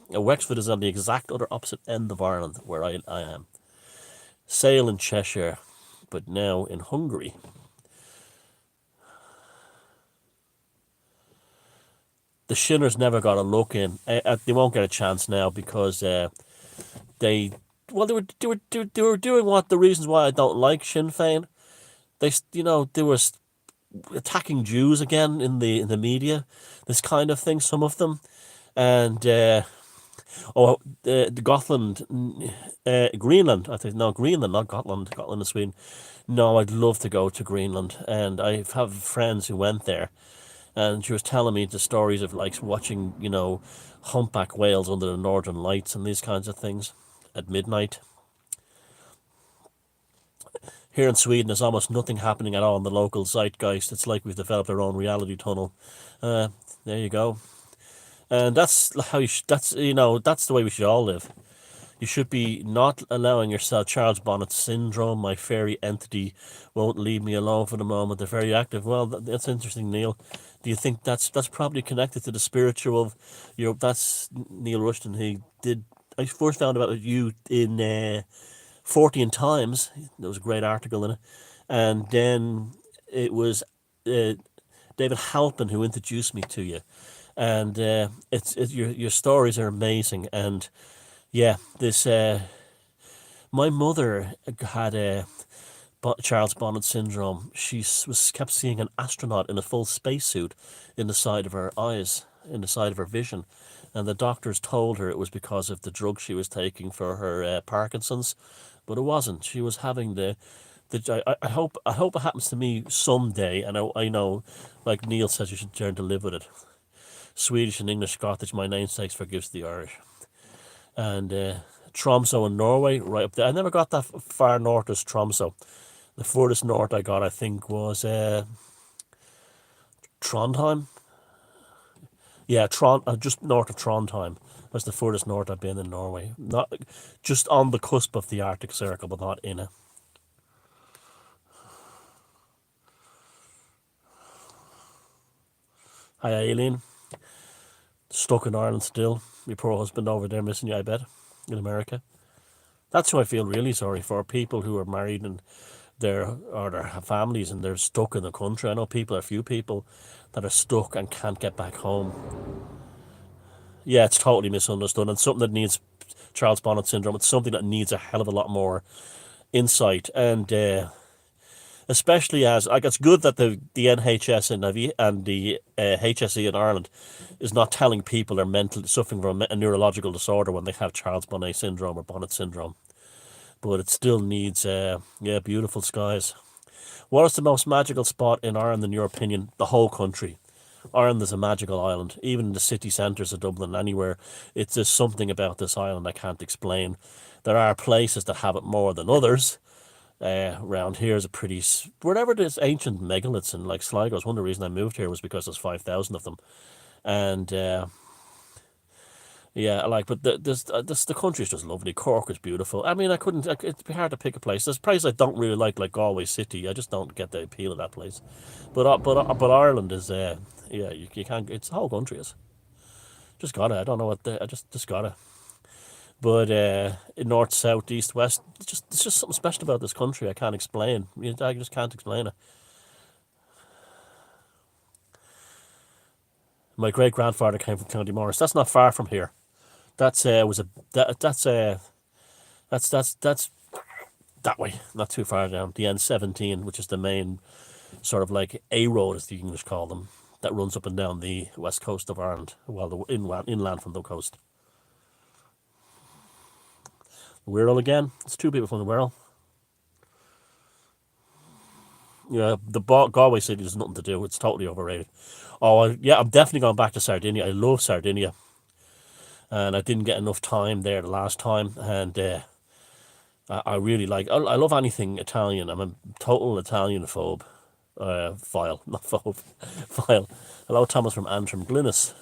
Wexford is on the exact other opposite end of Ireland where I am. Sale in Cheshire, but now in Hungary. The Shinners never got a look in. They won't get a chance now because they were doing what the reasons why I don't like Sinn Féin. They were attacking Jews again in the media, this kind of thing. Some of them, and the Gotland, Greenland. I think no, Greenland, not Gotland. Gotland is Sweden. No, I'd love to go to Greenland, and I have friends who went there. And she was telling me the stories of like watching, humpback whales under the northern lights and these kinds of things at midnight. Here in Sweden, there's almost nothing happening at all in the local zeitgeist. It's like we've developed our own reality tunnel. There you go. And that's how that's the way we should all live. You should be not allowing yourself Charles Bonnet syndrome. My fairy entity won't leave me alone for the moment. They're very active. Well, that's interesting, Neil. Do you think that's probably connected to the spiritual? That's Neil Rushton. I first found about you in 14 Times. There was a great article in it, and then it was David Halpin who introduced me to you, and your stories are amazing. And yeah, my mother had Charles Bonnet syndrome. She kept seeing an astronaut in a full spacesuit in the side of her eyes, in the side of her vision, and the doctors told her it was because of the drug she was taking for her Parkinson's, but it wasn't. She was having I hope it happens to me someday, and I know, like Neil says, you should learn to live with it. Swedish and English, Scottish, my namesakes forgives the Irish. And Tromsø in Norway, right up there. I never got that far north as Tromsø. The furthest north I got, I think, was Trondheim. Yeah, just north of Trondheim. That's the furthest north I've been in Norway. Not just on the cusp of the Arctic Circle, but not in it. Hi, Aileen. Stuck in Ireland still. My poor husband over there missing you, I bet, in America. That's who I feel really sorry for. People who are married and their families and they're stuck in the country. I know a few people that are stuck and can't get back home. Yeah, it's totally misunderstood and something that needs Charles Bonnet syndrome. It's something that needs a hell of a lot more insight and especially as like it's good that the NHS and the HSE in Ireland is not telling people they're suffering from a neurological disorder when they have Charles Bonnet syndrome or Bonnet syndrome. But it still needs beautiful skies. What is the most magical spot in Ireland in your opinion? The whole country. Ireland is a magical island. Even in the city centres of Dublin, anywhere, it's just something about this island I can't explain. There are places that have it more than others. Around here is a pretty wherever there's ancient megaliths and like Sligo's. One of the reasons I moved here was because there's 5,000 of them, and yeah, like but the country's just lovely. Cork is beautiful. I mean, it'd be hard to pick a place. There's a place I don't really like Galway City. I just don't get the appeal of that place. But Ireland is yeah, you can't. It's the whole country is just gotta. I don't know what I just gotta. But north, south, east, west, it's just something special about this country I can't explain. I just can't explain it. My great grandfather came from County Morris. That's not far from here. That's was a that's that way, not too far down. The N17, which is the main sort of like A road, as the English call them, that runs up and down the west coast of Ireland, well, the inland from the coast. Wirral again. It's two people from the Wirral. Yeah, the Galway City has nothing to do. It's totally overrated. Oh, yeah, I'm definitely going back to Sardinia. I love Sardinia. And I didn't get enough time there the last time. And I really like, I love anything Italian. I'm a total Italian phobe. File, not phobe. File. Hello, Thomas from Antrim, Glynis.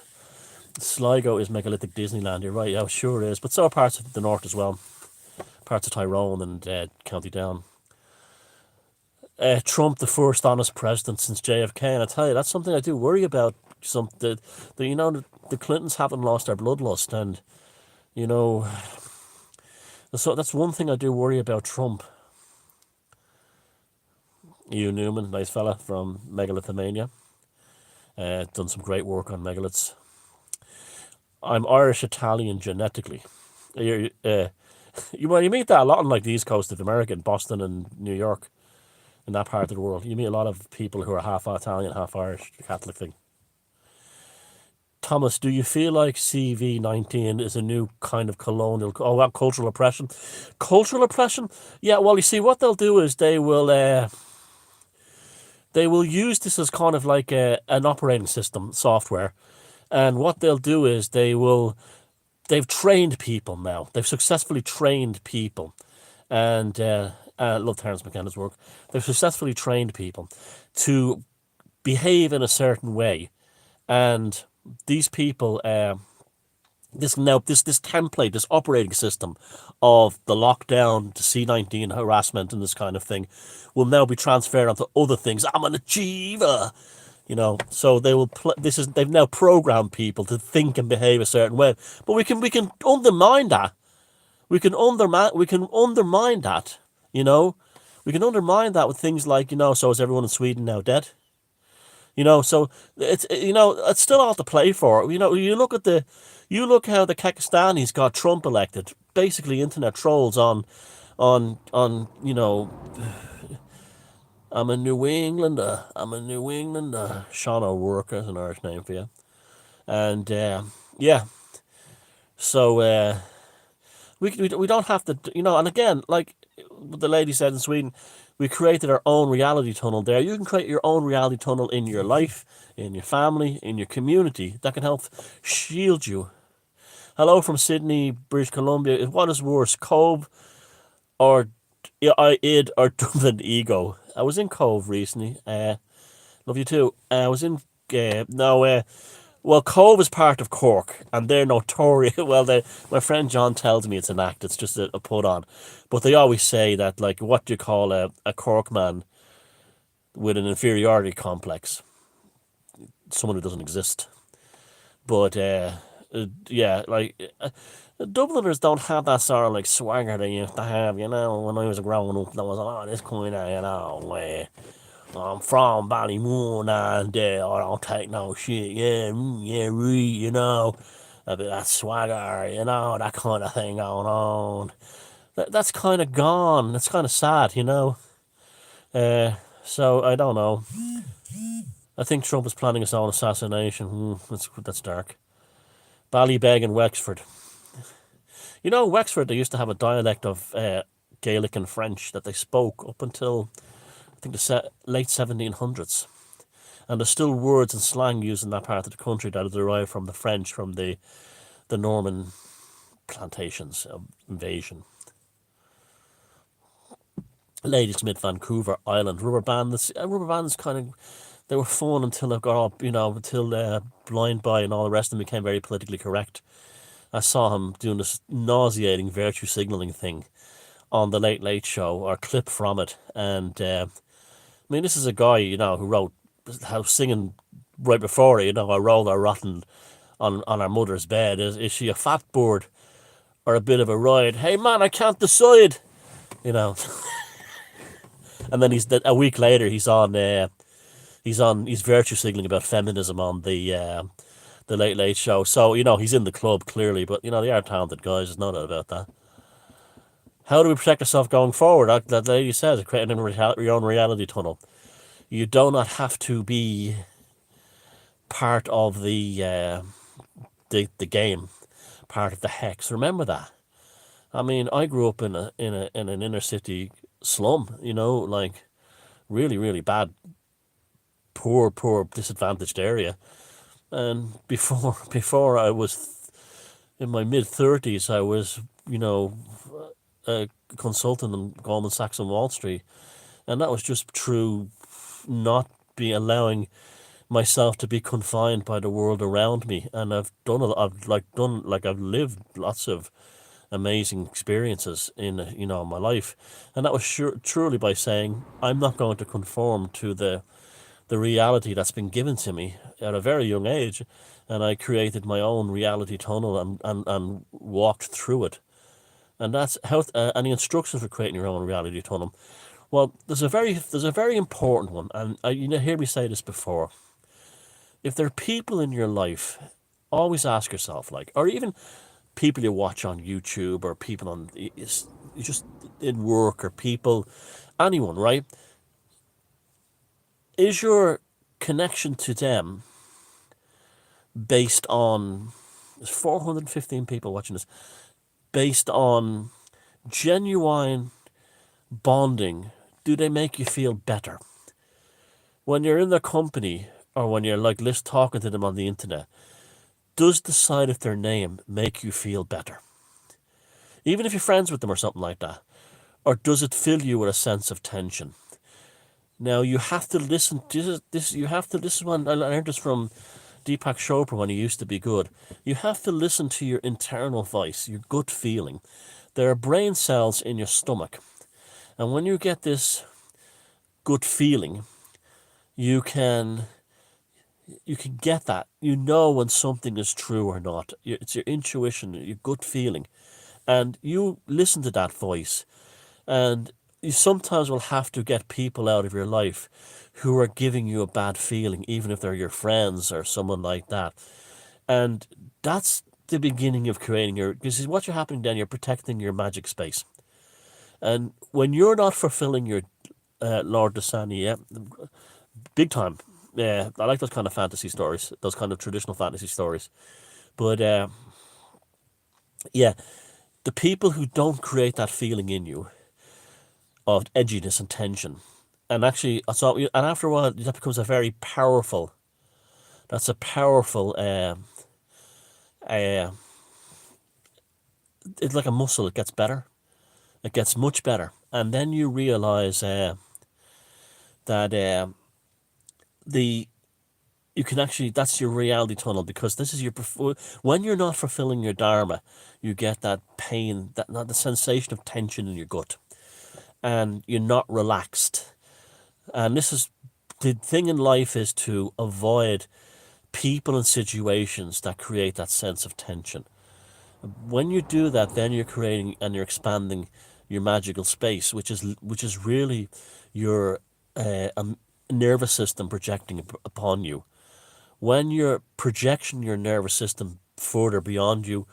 Sligo is megalithic Disneyland. You're right. Yeah, sure it is. But so are parts of the north as well. Parts of Tyrone and County Down. Trump, the first honest president since JFK, and I tell you, that's something I do worry about. The Clintons haven't lost their bloodlust, and you know, so that's one thing I do worry about Trump. Hugh Newman, nice fella from Megalithomania, done some great work on megaliths. I'm Irish Italian genetically. You meet that a lot on like the east coast of America, in Boston and New York. In that part of the world, you meet a lot of people who are half Italian, half Irish, the Catholic thing. Thomas, do you feel like CV-19 is a new kind of colonial, cultural oppression? Cultural oppression? Yeah, well, you see, what they'll do is they will use this as kind of like an operating system software, and what they'll do is they've trained people now. They've successfully trained people, and I love Terence McKenna's work. They've successfully trained people to behave in a certain way, and these people, this template, this operating system of the lockdown, the C-19 harassment, and this kind of thing, will now be transferred onto other things. I'm an achiever, So they will. They've now programmed people to think and behave a certain way, but we can undermine that. We can undermine that. We can undermine that with things like, so is everyone in Sweden now dead? So it's still all to play for. You look how the Kazakhstanis got Trump elected. Basically, internet trolls on, I'm a New Englander. Sean O'Rourke is an Irish name for you. And yeah, so we don't have to, and again, like the lady said in Sweden, we created our own reality tunnel there. You can create your own reality tunnel in your life, in your family, in your community. That can help shield you. Hello from Sydney, British Columbia. What is worse, Cove or id or Dublin ego? I was in Cove recently. Love you too. I was in well, Cove is part of Cork, and they're notorious. Well, my friend John tells me it's an act. It's just a put on, but they always say that, like, what do you call a Cork man with an inferiority complex? someone who doesn't exist. But yeah, like Dubliners don't have that sort of like swagger they used to have, you know. When I was growing up, there was a lot of this kind of, you know, I'm from Ballymoon and I don't take no shit, yeah, yeah, right, you know. A bit of that swagger, you know, that kind of thing going on. That's kind of gone. That's kind of sad, you know. Uh, so I don't know. I think Trump is planning his own assassination. That's dark. Ballybeg and Wexford. You know, Wexford, they used to have a dialect of Gaelic and French that they spoke up until, I think, the late 1700s. And there's still words and slang used in that part of the country that are derived from the French, from the Norman plantations of invasion. Ladysmith, Vancouver Island, rubber bands. Rubber bands kind of, they were fun until they got up, you know, until Blind Boy and all the rest of them became very politically correct. I saw him doing this nauseating virtue signalling thing on the Late Late Show, or a clip from it. And I mean, this is a guy, you know, who wrote how singing right before it, you know, I rolled our rotten on our mother's bed. Is she a fat bird or a bit of a ride? Hey man, I can't decide. You know, and then a week later he's virtue signaling about feminism on the Late Late Show. So you know he's in the club clearly, but you know they are talented guys. There's no doubt about that. How do we protect ourselves going forward? That lady says, creating your own reality tunnel. You do not have to be part of the game, part of the hex. Remember that. I mean, I grew up in an inner city slum. You know, like really really bad, poor disadvantaged area. And before I was in my mid-30s, I was, you know, a consultant in Goldman Sachs on Wall Street, and that was just through not be allowing myself to be confined by the world around me. And I've lived lots of amazing experiences in, you know, my life, and that was truly by saying I'm not going to conform to the reality that's been given to me at a very young age, and I created my own reality tunnel and walked through it. And that's how. And the instructions for creating your own reality tunnel. Well, there's a very important one, and you know, hear me say this before. If there are people in your life, always ask yourself, like, or even people you watch on YouTube, or people on just in work, or people, anyone, right? Is your connection to them based on, there's 415 people watching this, based on genuine bonding? Do they make you feel better when you're in their company, or when you're like talking to them on the internet? Does the sight of their name make you feel better, even if you're friends with them or something like that? Or does it fill you with a sense of tension? Now you have to listen. This is one I learned this from Deepak Chopra when he used to be good. You have to listen to your internal voice, your gut feeling. There are brain cells in your stomach, and when you get this gut feeling, you can get that. You know when something is true or not. It's your intuition, your gut feeling, and you listen to that voice. And you sometimes will have to get people out of your life who are giving you a bad feeling, even if they're your friends or someone like that. And that's the beginning of creating because what you're happening then, you're protecting your magic space. And when you're not fulfilling your Lord Dasani, yeah, big time. Yeah, I like those kind of fantasy stories, those kind of traditional fantasy stories. But yeah, the people who don't create that feeling in you of edginess and tension, and actually, so and after a while, that becomes a very powerful. That's a powerful. Uh, it's like a muscle. It gets better. It gets much better, and then you realize that the you can actually, that's your reality tunnel, because this is when you're not fulfilling your dharma, you get that pain, that not the sensation of tension in your gut, and you're not relaxed. And this is the thing in life, is to avoid people and situations that create that sense of tension. When you do that, then you're creating and you're expanding your magical space, which is really your nervous system projecting upon you. When you're projecting your nervous system further beyond you,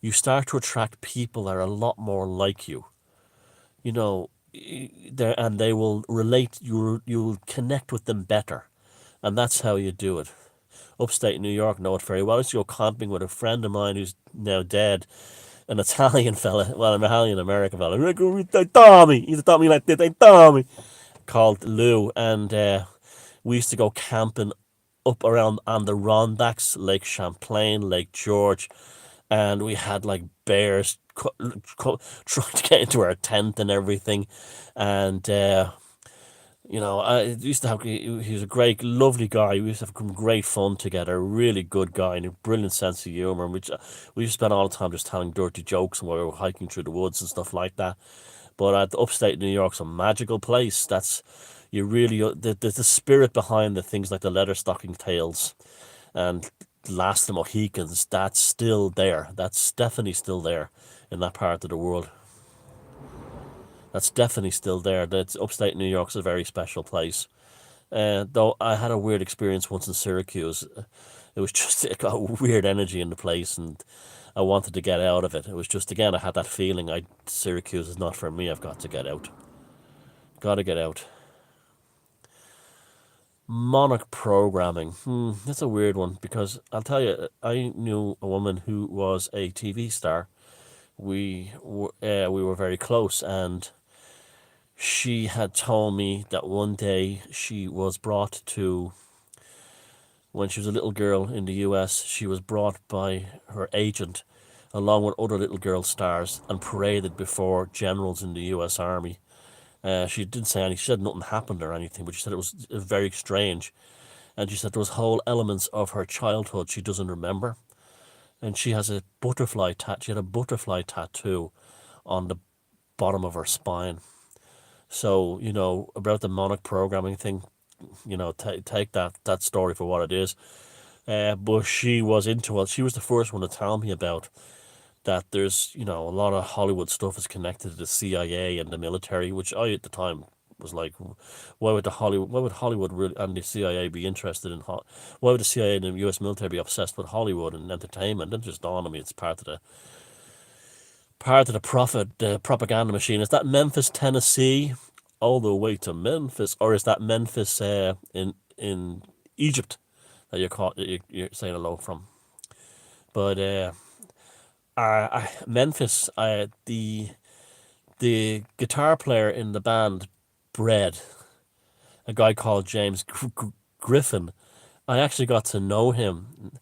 you start to attract people that are a lot more like you. You know, there, and they will relate. You'll connect with them better, and that's how you do it. Upstate New York know it very well. I used to go camping with a friend of mine who's now dead, an Italian fella, well, an Italian American fella. Tommy, he used to talk to me like this, hey, Tommy, called Lou, and we used to go camping up around Adirondacks, Lake Champlain, Lake George, and we had like bears trying to get into our tent and everything, and I used to have. He was a great, lovely guy. We used to have great fun together. Really good guy and a brilliant sense of humor. And we used to spend all the time just telling dirty jokes and while we were hiking through the woods and stuff like that. But at upstate New York's a magical place. That's you really the spirit behind the things like the leather stocking tales and Last of the Mohicans. That's still there. That's definitely still there in that part of the world. That's definitely still there. That's upstate New York's a very special place. Though I had a weird experience once in Syracuse. It was just it got a weird energy in the place, and I wanted to get out of it. It was just again I had that feeling. Syracuse is not for me. I've got to get out. Got to get out. Monarch programming. That's a weird one because I'll tell you, I knew a woman who was a TV star. We were very close, and she had told me that one day she was brought to, when she was a little girl in the US, she was brought by her agent along with other little girl stars and paraded before generals in the US Army. She didn't say anything, she said nothing happened or anything, but she said it was very strange. And she said there was whole elements of her childhood she doesn't remember. And she has a butterfly she had a butterfly tattoo on the bottom of her spine. So, about the monarch programming thing, take that story for what it is. But she was into it. She was the first one to tell me about that there's, a lot of Hollywood stuff is connected to the CIA and the military, which I at the time was like, why would Hollywood really, and the CIA be interested in, why would the CIA and the US military be obsessed with Hollywood and entertainment? It just dawned on me it's part of the profit, the propaganda machine. Is that Memphis, Tennessee, all the way to Memphis, or is that Memphis in Egypt that you're saying hello from? But Memphis, the guitar player in the band Bread, a guy called James Griffin. I actually got to know him.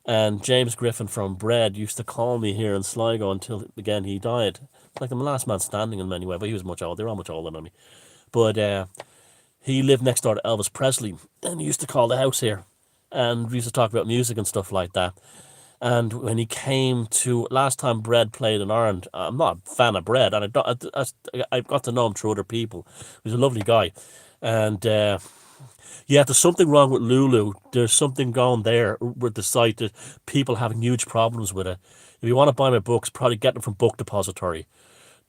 And James Griffin from Bread used to call me here in Sligo until, again, he died. Like the last man standing in many ways, but he was much older. They were all much older than me. But he lived next door to Elvis Presley, and he used to call the house here. And we used to talk about music and stuff like that. And when he came to, last time Bread played in Ireland, I'm not a fan of Bread, and I got to know him through other people. He was a lovely guy. And yeah, there's something wrong with Lulu. There's something going there with the site that people having huge problems with it. If you want to buy my books, probably get them from Book Depository.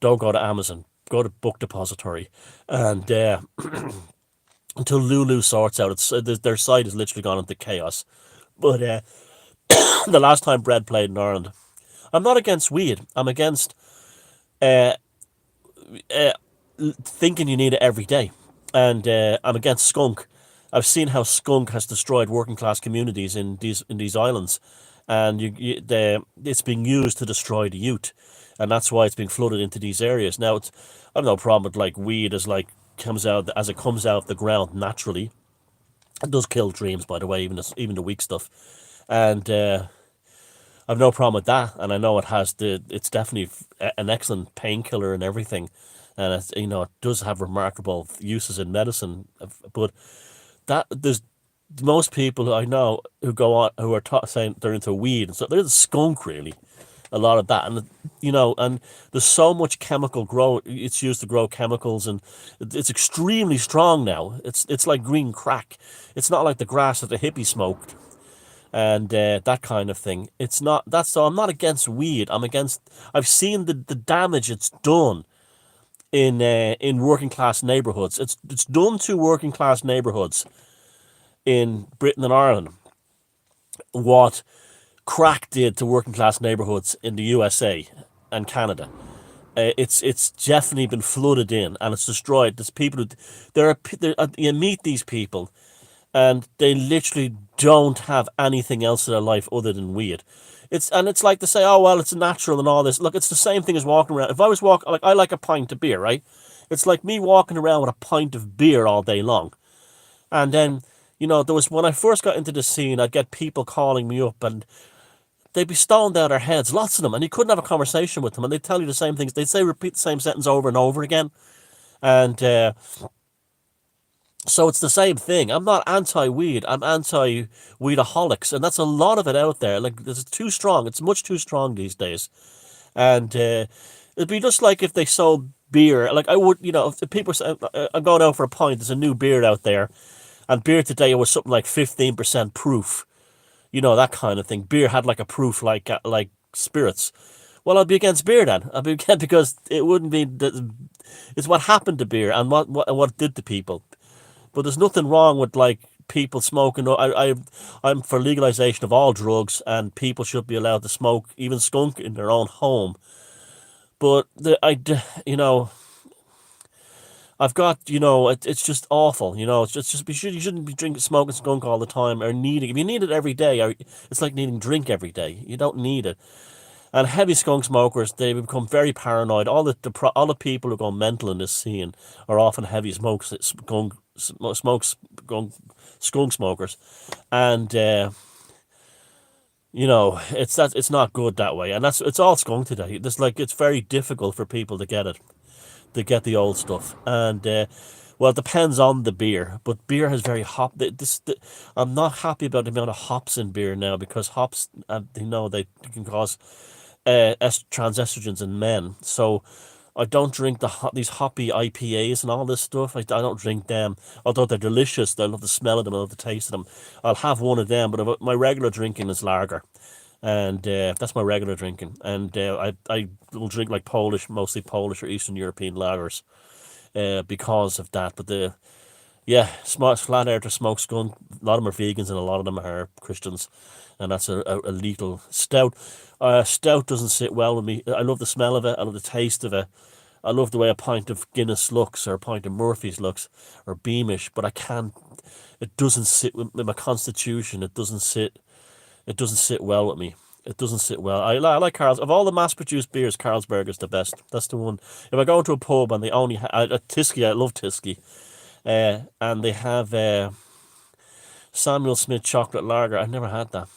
Don't go to Amazon. Go to Book Depository. And until Lulu sorts out, their site has literally gone into chaos. But the last time Bread played in Ireland, I'm not against weed. I'm against uh, thinking you need it every day. And I'm against skunk. I've seen how skunk has destroyed working class communities in these islands, and it's being used to destroy the youth, and that's why it's being flooded into these areas. Now, I have no problem with like weed comes out as it comes out of the ground naturally. It does kill dreams, by the way, even the weak stuff, and I've no problem with that. And I know it's definitely an excellent painkiller and everything, and it does have remarkable uses in medicine, but that there's most people who I know who go on who are saying they're into weed, and so they're the skunk really, a lot of that, and and there's so much chemical grow. It's used to grow chemicals, and it's extremely strong now. It's like green crack. It's not like the grass that the hippie smoked. and that kind of thing. It's not that's so I'm not against weed. I'm against. I've seen the damage it's done in working class neighborhoods. It's done to working class neighborhoods in Britain and Ireland what crack did to working class neighborhoods in the USA and Canada. It's definitely been flooded in and it's destroyed. There's people who you meet these people and they literally don't have anything else in their life other than weed. It's like to say, oh well, it's natural and all this. Look, it's the same thing as walking around. If I was walking, like I like a pint of beer, right? It's like me walking around with a pint of beer all day long. And then, there was when I first got into the scene, I'd get people calling me up and they'd be stoned out of their heads, lots of them, and you couldn't have a conversation with them, and they'd tell you the same things. They'd say repeat the same sentence over and over again, and so it's the same thing. I'm not anti-weed. I'm anti-weedaholics, and that's a lot of it out there. Like it's too strong. It's much too strong these days, and it'd be just like if they sold beer. Like I would, if people say I'm going out for a pint, there's a new beer out there, and beer today was something like 15% proof. That kind of thing. Beer had like a proof like spirits. Well, I'd be against beer then. I'd be against because it wouldn't be. It's what happened to beer and what it did to people. But there's nothing wrong with like people smoking. I'm for legalization of all drugs, and people should be allowed to smoke, even skunk, in their own home. But I've got it's just awful. It's just you shouldn't be drinking smoking skunk all the time or needing. If you need it every day, or it's like needing drink every day. You don't need it. And heavy skunk smokers, they become very paranoid. All the people who go mental in this scene are often heavy skunk smokers, and it's not good that way. And it's all skunk today. It's very difficult for people to get it, to get the old stuff, and well, it depends on the beer, but beer has very I'm not happy about the amount of hops in beer now because hops, they can cause transestrogens in men. So I don't drink these hoppy IPAs and all this stuff. I don't drink them, although they're delicious. I love the smell of them. I love the taste of them. I'll have one of them, but my regular drinking is lager, and that's my regular drinking. And I will drink like mostly Polish or Eastern European lagers, because of that. But flat earther smoke skunk. A lot of them are vegans and a lot of them are Christians, and that's a lethal stout. Stout doesn't sit well with me. I love the smell of it. I love the taste of it. I love the way a pint of Guinness looks or a pint of Murphy's looks or Beamish, but I can't. It doesn't sit with my constitution. It doesn't sit. It doesn't sit well with me. It doesn't sit well. I like Carl's. Of all the mass-produced beers, Carlsberg is the best. That's the one. If I go into a pub and they only Tyskie, I love Tyskie, and they have Samuel Smith chocolate lager. I've never had that.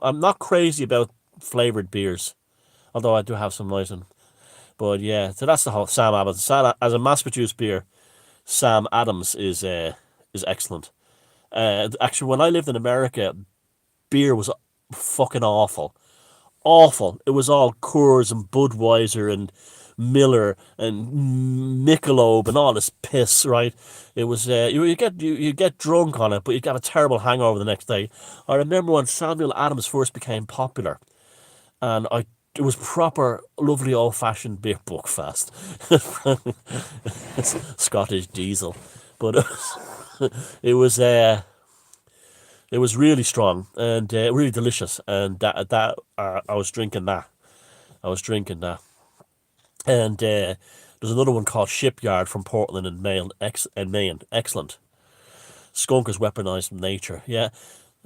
I'm not crazy about flavored beers, although I do have some nice ones. But yeah, so that's the whole Sam Adams. As a mass-produced beer, Sam Adams is excellent. Actually, when I lived in America, beer was fucking awful. Awful. It was all Coors and Budweiser and Miller and Michelob and all this piss, right? It was you get drunk on it, but you got a terrible hangover the next day. I remember when Samuel Adams first became popular, and it was proper lovely old fashioned beer buckfast. It's Scottish diesel, but it was it was really strong and really delicious, and I was drinking that. I was drinking that, and there's another one called Shipyard from Portland and Maine. Excellent. Skunk is weaponized from nature. Yeah,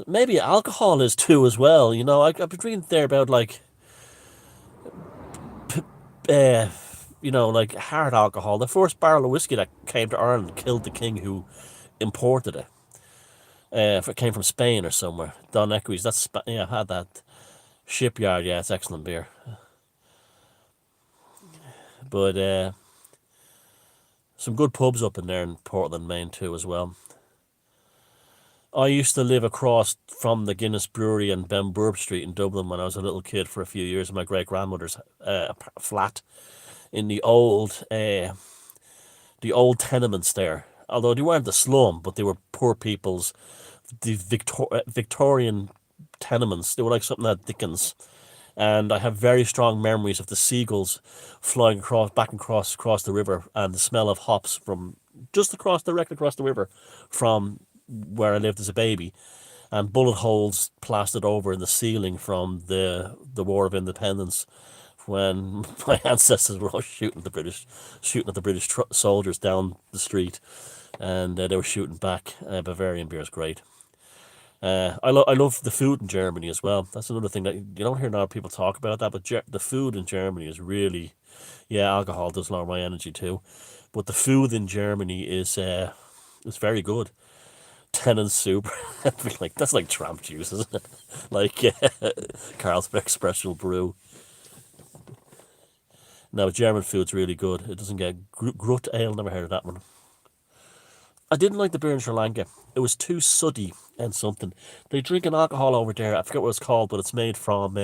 maybe alcohol is too as well. I've been reading there about like, like hard alcohol. The first barrel of whiskey that came to Ireland killed the king who imported it. If it came from Spain or somewhere, Don Equis. I had that. Shipyard. Yeah, it's excellent beer. But some good pubs up in there in Portland, Maine too as well. I used to live across from the Guinness Brewery in Benburb Street in Dublin when I was a little kid for a few years in my great grandmother's flat in the old tenements there. Although they weren't the slum, but they were poor people's, the Victorian tenements. They were like something out of Dickens. And I have very strong memories of the seagulls flying across the river, and the smell of hops from just directly across the river from where I lived as a baby, and bullet holes plastered over in the ceiling from the War of Independence, when my ancestors were all shooting at the British soldiers down the street, and they were shooting back. Bavarian beer is great. I love the food in Germany as well. That's another thing that you don't hear a lot of people talk about that, but the food in Germany is really, yeah, alcohol does lower my energy too, but the food in Germany is very good. Tennant soup, like that's like tramp juice, isn't it? Like Carlsberg Special Brew. No, German food's really good. It doesn't get Grut Ale. Never heard of that one. I didn't like the beer in Sri Lanka. It was too suddy and something. They drink an alcohol over there. I forget what it's called, but it's made from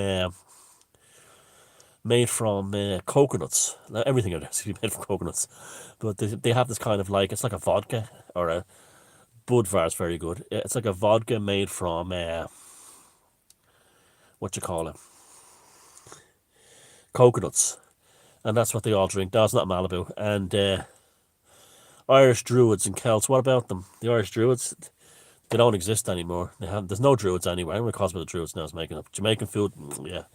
coconuts. Now, everything in there is made from coconuts, but they have this kind of like, it's like a vodka or a Budvar is very good. It's like a vodka made from what you call it, coconuts, and that's what they all drink. That's not Malibu. And Irish Druids and Celts. What about them? The Irish Druids, they don't exist anymore. There's no Druids anywhere. Everyone calls me the Druids now. Is making up Jamaican food. Yeah,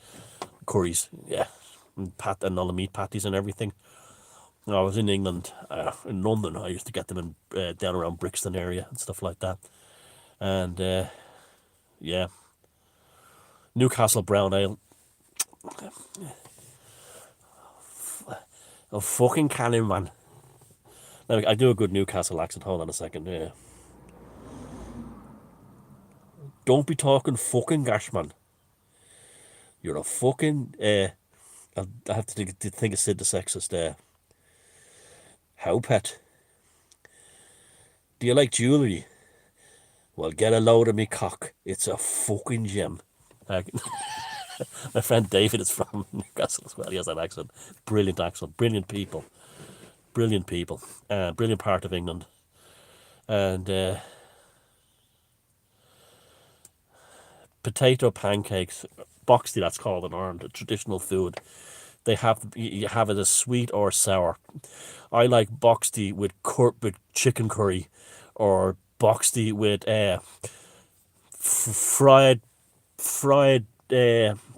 curries. Yeah, and all the meat patties and everything. I was in England, in London. I used to get them in down around Brixton area and stuff like that. And yeah, Newcastle Brown Ale. Oh, fucking cannon, man. Now, I do a good Newcastle accent. Hold on a second. Yeah. Don't be talking fucking gash, man. You're a fucking. I have to think of Sid the Sexist there. How, pet? Do you like jewellery? Well, get a load of me cock. It's a fucking gem. My friend David is from Newcastle as well. He has that accent. Brilliant accent. Brilliant people. Brilliant people. Brilliant part of England. And potato pancakes, boxty that's called in Ireland, a traditional food. You have it as sweet or sour. I like boxty with chicken curry, or boxty with fried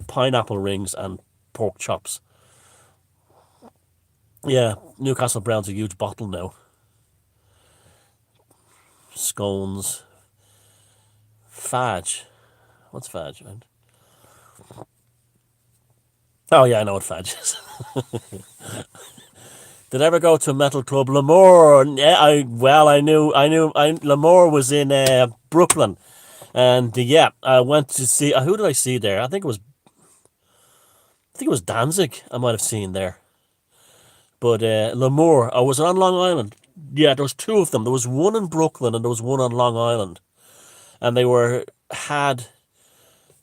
pineapple rings and pork chops. Yeah, Newcastle Brown's a huge bottle now. Scones, fudge. What's fudge, man? Oh yeah, I know what fudge is. Did I ever go to a metal club? L'Amour. Yeah, L'Amour was in Brooklyn, and yeah, I went to see. Who did I see there? I think it was Danzig. I might have seen there, but L'Amour. I was on Long Island. Yeah, there was two of them. There was one in Brooklyn and there was one on Long Island, and they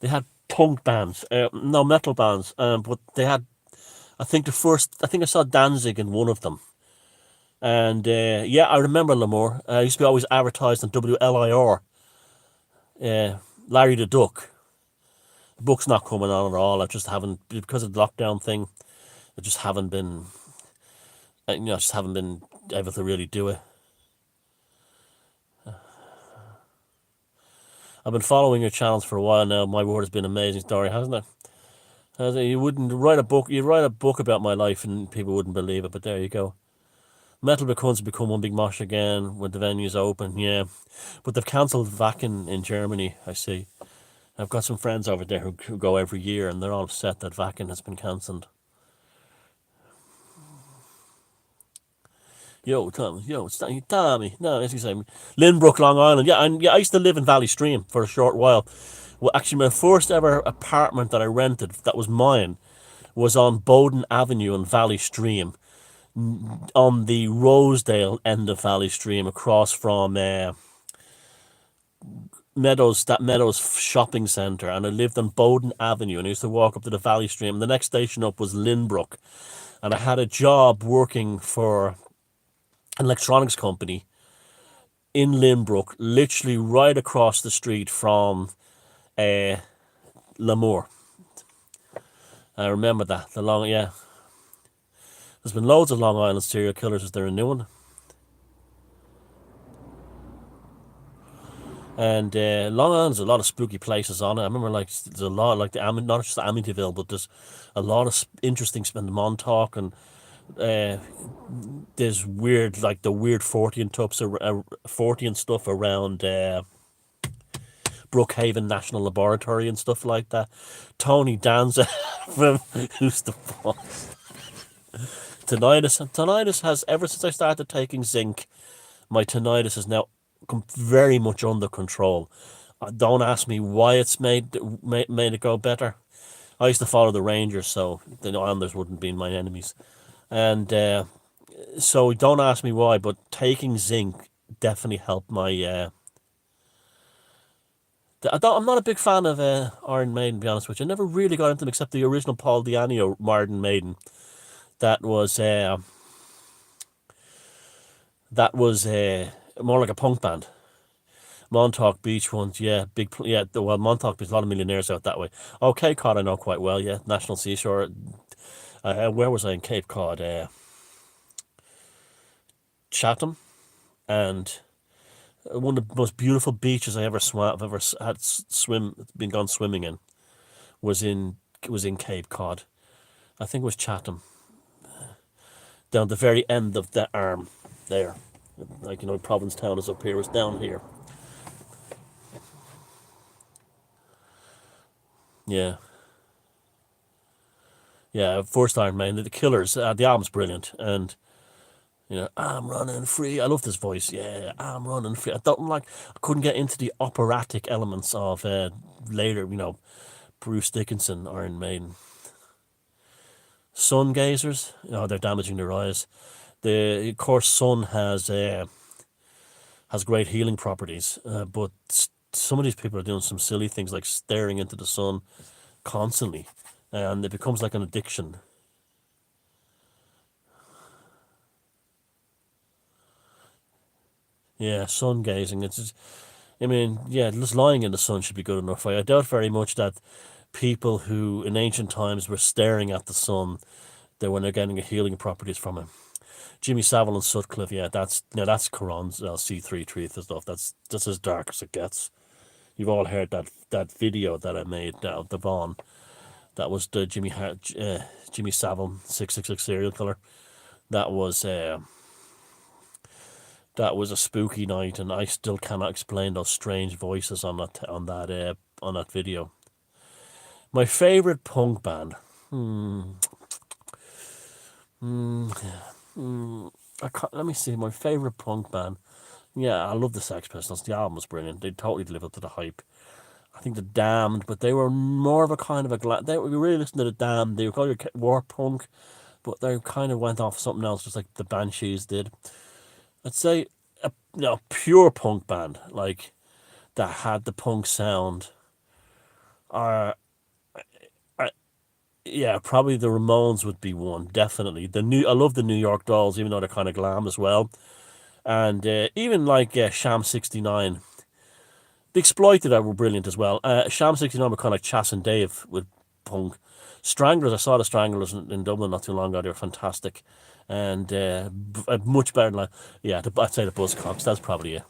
had punk bands, no metal bands, but they had. I think I saw Danzig in one of them. And yeah, I remember L'Amour. I used to be always advertised on WLIR. Larry the Duck. The book's not coming on at all. I just haven't, because of the lockdown thing, I just haven't been, just haven't been able to really do it. I've been following your channels for a while now. My word, has been an amazing story, hasn't it? You wouldn't write a book. You'd write a book about my life, and people wouldn't believe it. But there you go. Metal becomes become one big mosh again when the venues open. Yeah, but they've cancelled Wacken in Germany. I see. I've got some friends over there who go every year, and they're all upset that Wacken has been cancelled. Yo, Tommy. Yo, it's Tommy. No, as you say, Lynbrook, Long Island. Yeah, and yeah, I used to live in Valley Stream for a short while. Well, actually, my first ever apartment that I rented that was mine was on Bowden Avenue in Valley Stream, on the Rosedale end of Valley Stream, across from Meadows shopping centre. And I lived on Bowden Avenue, and I used to walk up to the Valley Stream. And the next station up was Lynbrook, and I had a job working for an electronics company in Lynbrook, literally right across the street from L'amour. I remember that. The long, yeah. There's been loads of Long Island serial killers. Is there a new one? And Long Island's a lot of spooky places on it. I remember like there's a lot like not just Amityville, but there's a lot of interesting spend Montauk and uh, there's weird like the weird Fortean Fortean stuff around Brookhaven National Laboratory and stuff like that. Tony Danza from who's the boss? Tinnitus has ever since I started taking zinc. My tinnitus is now very much under control. Don't ask me why it's made it go better. I used to follow the Rangers, so the Islanders wouldn't be my enemies. And so don't ask me why, but taking zinc definitely helped my. I'm not a big fan of Iron Maiden, to be honest with you. I never really got into them except the original Paul Di'Anno Martin Maiden. That was more like a punk band. Montauk Beach ones, yeah, well, Montauk Beach, a lot of millionaires out that way. Oh, Cape Cod I know quite well, yeah, National Seashore. Where was I in Cape Cod? Chatham, and one of the most beautiful beaches I've ever had been gone swimming in, was in Cape Cod. I think it was Chatham, down the very end of the arm, there, like Provincetown is up here, it's down here. Yeah. Yeah, first Iron Maiden, the Killers, the album's brilliant, and I'm running free. I love this voice. Yeah, I'm running free. I couldn't get into the operatic elements of later, Bruce Dickinson, Iron Maiden. Sun gazers, they're damaging their eyes. Of course, sun has great healing properties, but some of these people are doing some silly things like staring into the sun constantly, and it becomes like an addiction. Yeah, sun gazing. It's just, I mean, yeah, just lying in the sun should be good enough. I doubt very much that people who in ancient times were staring at the sun, they were getting a healing properties from it. Jimmy Savile and Sutcliffe, yeah, that's Quran's C3 truth and stuff. That's as dark as it gets. You've all heard that video that I made of the Vaughn. That was the Jimmy Savile 666 serial killer. That was that was a spooky night, and I still cannot explain those strange voices on that video. My favorite punk band. Let me see. My favorite punk band. Yeah, I love the Sex Pistols. The album was brilliant. They totally lived up to the hype. I think the Damned, but they were more of a kind of a they were really listening to the Damned. They were called war punk, but they kind of went off something else, just like the Banshees did. I'd say a pure punk band like that had the punk sound. Are Yeah, probably the Ramones would be one. Definitely I love the New York Dolls, even though they're kind of glam as well, and even like Sham 69. The Exploited were brilliant as well. Sham 69 were kind of like Chas and Dave with punk. Stranglers, I saw the Stranglers in Dublin not too long ago. They were fantastic, and much better than I'd say the Buzzcocks. That's probably it.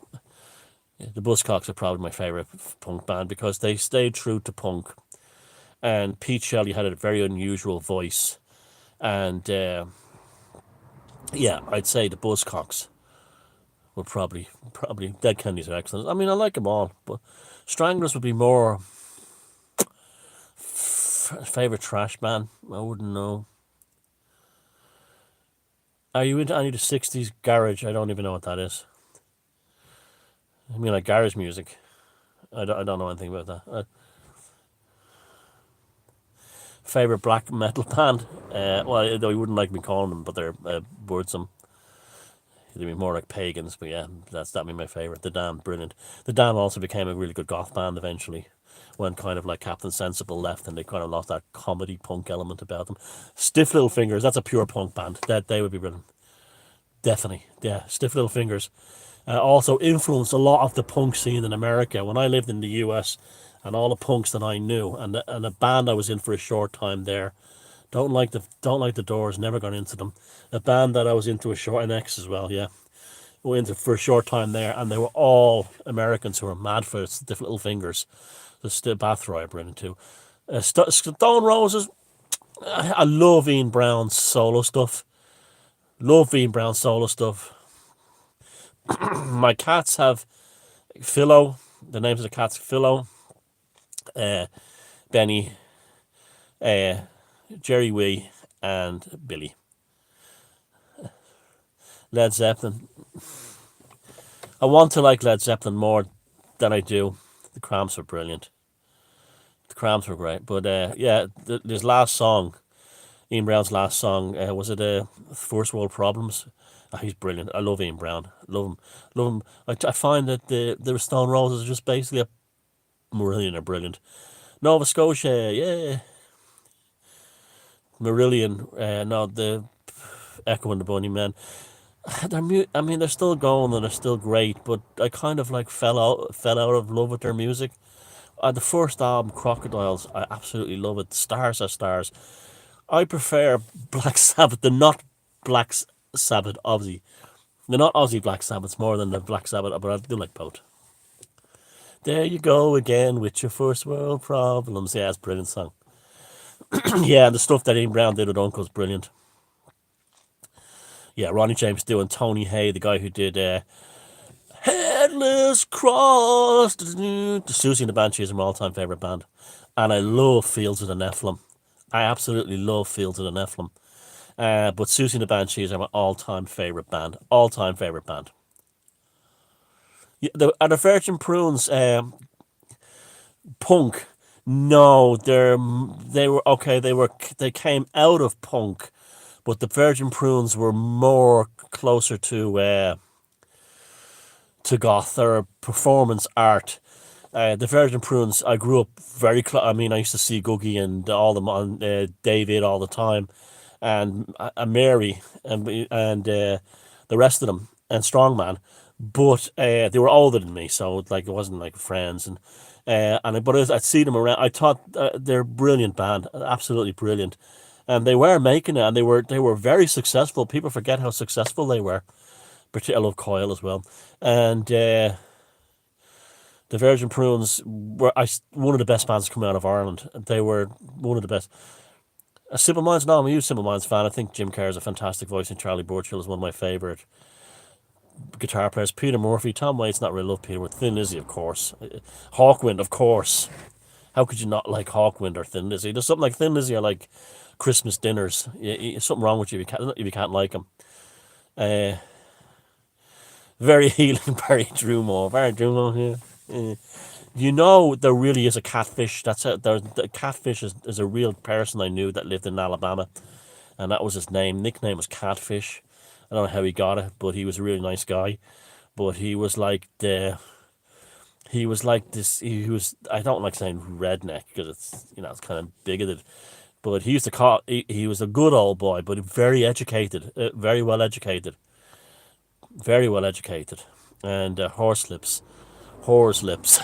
Yeah, the Buzzcocks are probably my favourite punk band because they stayed true to punk. And Pete Shelley had a very unusual voice, and I'd say the Buzzcocks were probably Dead Kennedys are excellent. I mean, I like them all, but Stranglers would be more favorite trash band. I wouldn't know. Are you into any of the '60s garage? I don't even know what that is. I mean, like garage music. I don't know anything about that. Favorite black metal band? Well, though you wouldn't like me calling them, but they're wordsome. They'd be more like pagans, but yeah, that'd be my favorite. The Damned, brilliant. The Damned also became a really good goth band eventually, when kind of like Captain Sensible left, and they kind of lost that comedy punk element about them. Stiff Little Fingers, that's a pure punk band. They would be brilliant. Definitely, yeah. Stiff Little Fingers. Also influenced a lot of the punk scene in America when I lived in the US, and all the punks that I knew, and a band I was in for a short time there. Don't like the Doors. Never got into them. A band that I was into a short, an X as well. Yeah, went into for a short time there, and they were all Americans who were mad for its different little fingers. The Bathroy I bring into. Stone Roses. I love Ian Brown's solo stuff. Love Ian Brown's solo stuff. My cats have Philo. The names of the cats: Philo, uh, Benny, uh, Jerry Wee, and Billy. Led Zeppelin. I want to like Led Zeppelin more than I do. The Cramps were brilliant. The Cramps were great, but yeah, this last song, Ian Brown's last song, was it First World Problems? Oh, he's brilliant. I love Ian Brown. Love him. Love him. I find that the Stone Roses are just basically a Marillion are brilliant. Nova Scotia, yeah. Marillion, no, the Echo and the Bunnymen. I mean, they're still going and they're still great, but I kind of like fell out of love with their music. The first album, Crocodiles, I absolutely love it. Stars are stars. I prefer Black Sabbath. They're not Black Sabbath Aussie. They're not Aussie Black Sabbaths more than the Black Sabbath, but I do like both. There you go again with your first world problems. Yeah, it's a brilliant song. Yeah, and the stuff that Ian Brown did with Uncle's brilliant. Yeah, Ronnie James Dio and Tony Hay, the guy who did Headless Cross. The Susie and the Banshees are my all-time favourite band. And I love Fields of the Nephilim. I absolutely love Fields of the Nephilim. But Susie and the Banshees are my all-time favourite band. All-time favourite band. Yeah, the Virgin Prunes, punk. No, they were okay. They came out of punk, but the Virgin Prunes were more closer to goth or performance art. The Virgin Prunes, I grew up very close. I mean, I used to see Googie and all them on David all the time, and Mary and the rest of them and Strongman. But they were older than me, so like it wasn't like friends but I'd see them around. I thought they're a brilliant band, absolutely brilliant, and they were making it, and they were very successful. People forget how successful they were. Particularly, I love Coil as well, and the Virgin Prunes were one of the best bands coming out of Ireland. They were one of the best. Simple Minds, no, I'm a huge Simple Minds fan. I think Jim Kerr is a fantastic voice, and Charlie Burchill is one of my favourite guitar players. Peter Murphy, Tom Waits, not really love Peter, but Thin Lizzy, of course. Hawkwind, of course. How could you not like Hawkwind or Thin Lizzy? There's something like Thin Lizzy or like Christmas dinners. Something wrong with you if you can't like them. Uh, Very healing, Barry Drummond. Barry Drummond, yeah. You know, there really is a catfish. The catfish is a real person I knew that lived in Alabama, and that was his name. Nickname was Catfish. I don't know how he got it, but he was a really nice guy. But he was like this. He was. I don't like saying redneck because it's kind of bigoted. But he used to call. He was a good old boy, but very educated, very well educated, and horse lips, horse lips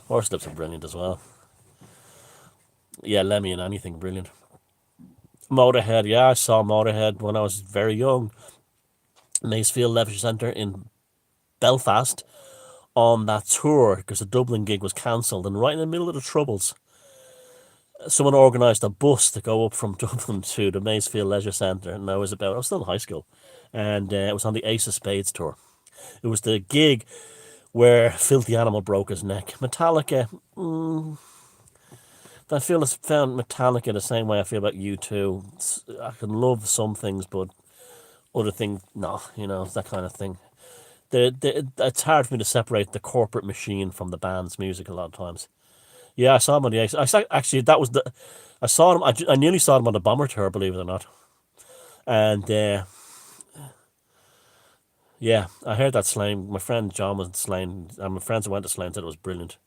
are brilliant as well. Yeah, Lemmy and anything brilliant. Motorhead, yeah, I saw Motorhead when I was very young. Macefield Leisure Centre in Belfast on that tour because the Dublin gig was cancelled, and right in the middle of the Troubles, someone organised a bus to go up from Dublin to the Macefield Leisure Centre, and I was still in high school, and it was on the Ace of Spades tour. It was the gig where Filthy Animal broke his neck. Metallica, found Metallica the same way I feel about U2. I can love some things, but other things, no, it's that kind of thing. It's hard for me to separate the corporate machine from the band's music a lot of times. Yeah, I saw him on the Ace. Actually, that was the. I saw him. I nearly saw him on the Bomber tour, believe it or not. And yeah, I heard that Slane. My friend John was in Slane, and my friends who went to Slane said it was brilliant.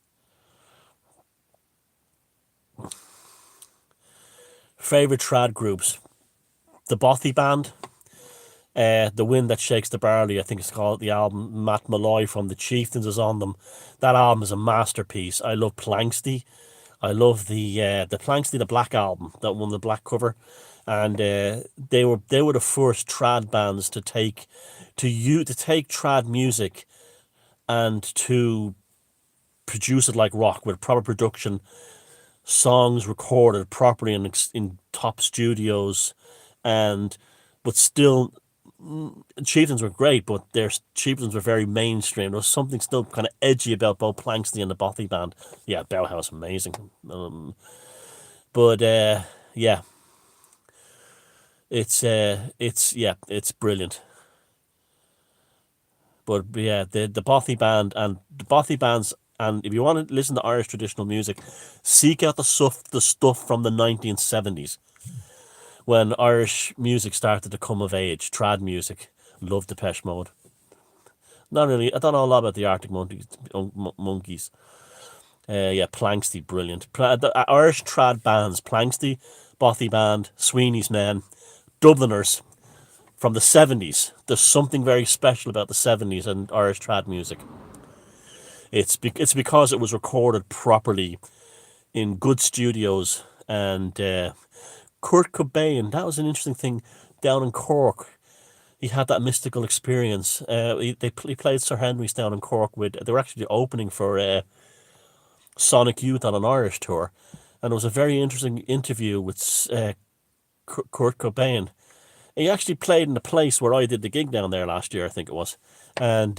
Favorite trad groups: the Bothy Band, The Wind That Shakes the Barley, I think it's called, the album. Matt Malloy from the Chieftains is on them. That album is a masterpiece. I love Planksty. I love the Planksty, the Black album, that one, the black cover, and they were the first trad bands to take trad music and to produce it like rock with proper production, songs recorded properly in top studios, and but still, Chieftains were great, but their Chieftains were very mainstream. There was something still kind of edgy about both Planksty and the Bothy band. Yeah, Bauhaus, amazing. But yeah, it's brilliant. But yeah, the Bothy band and the Bothy bands, and if you want to listen to Irish traditional music, seek out the stuff from the 1970s when Irish music started to come of age. Trad music, love Depeche Mode. Not really. I don't know a lot about the Arctic Monkeys. Yeah, Planksty, brilliant. The Irish trad bands: Planksty, Bothy Band, Sweeney's Men, Dubliners from the 70s. There's something very special about the 70s and Irish trad music. It's because it was recorded properly in good studios, and Kurt Cobain. That was an interesting thing down in Cork. He had that mystical experience. He played Sir Henry's down in Cork with. They were actually opening for Sonic Youth on an Irish tour, and it was a very interesting interview with Kurt Cobain. He actually played in the place where I did the gig down there last year, I think it was, and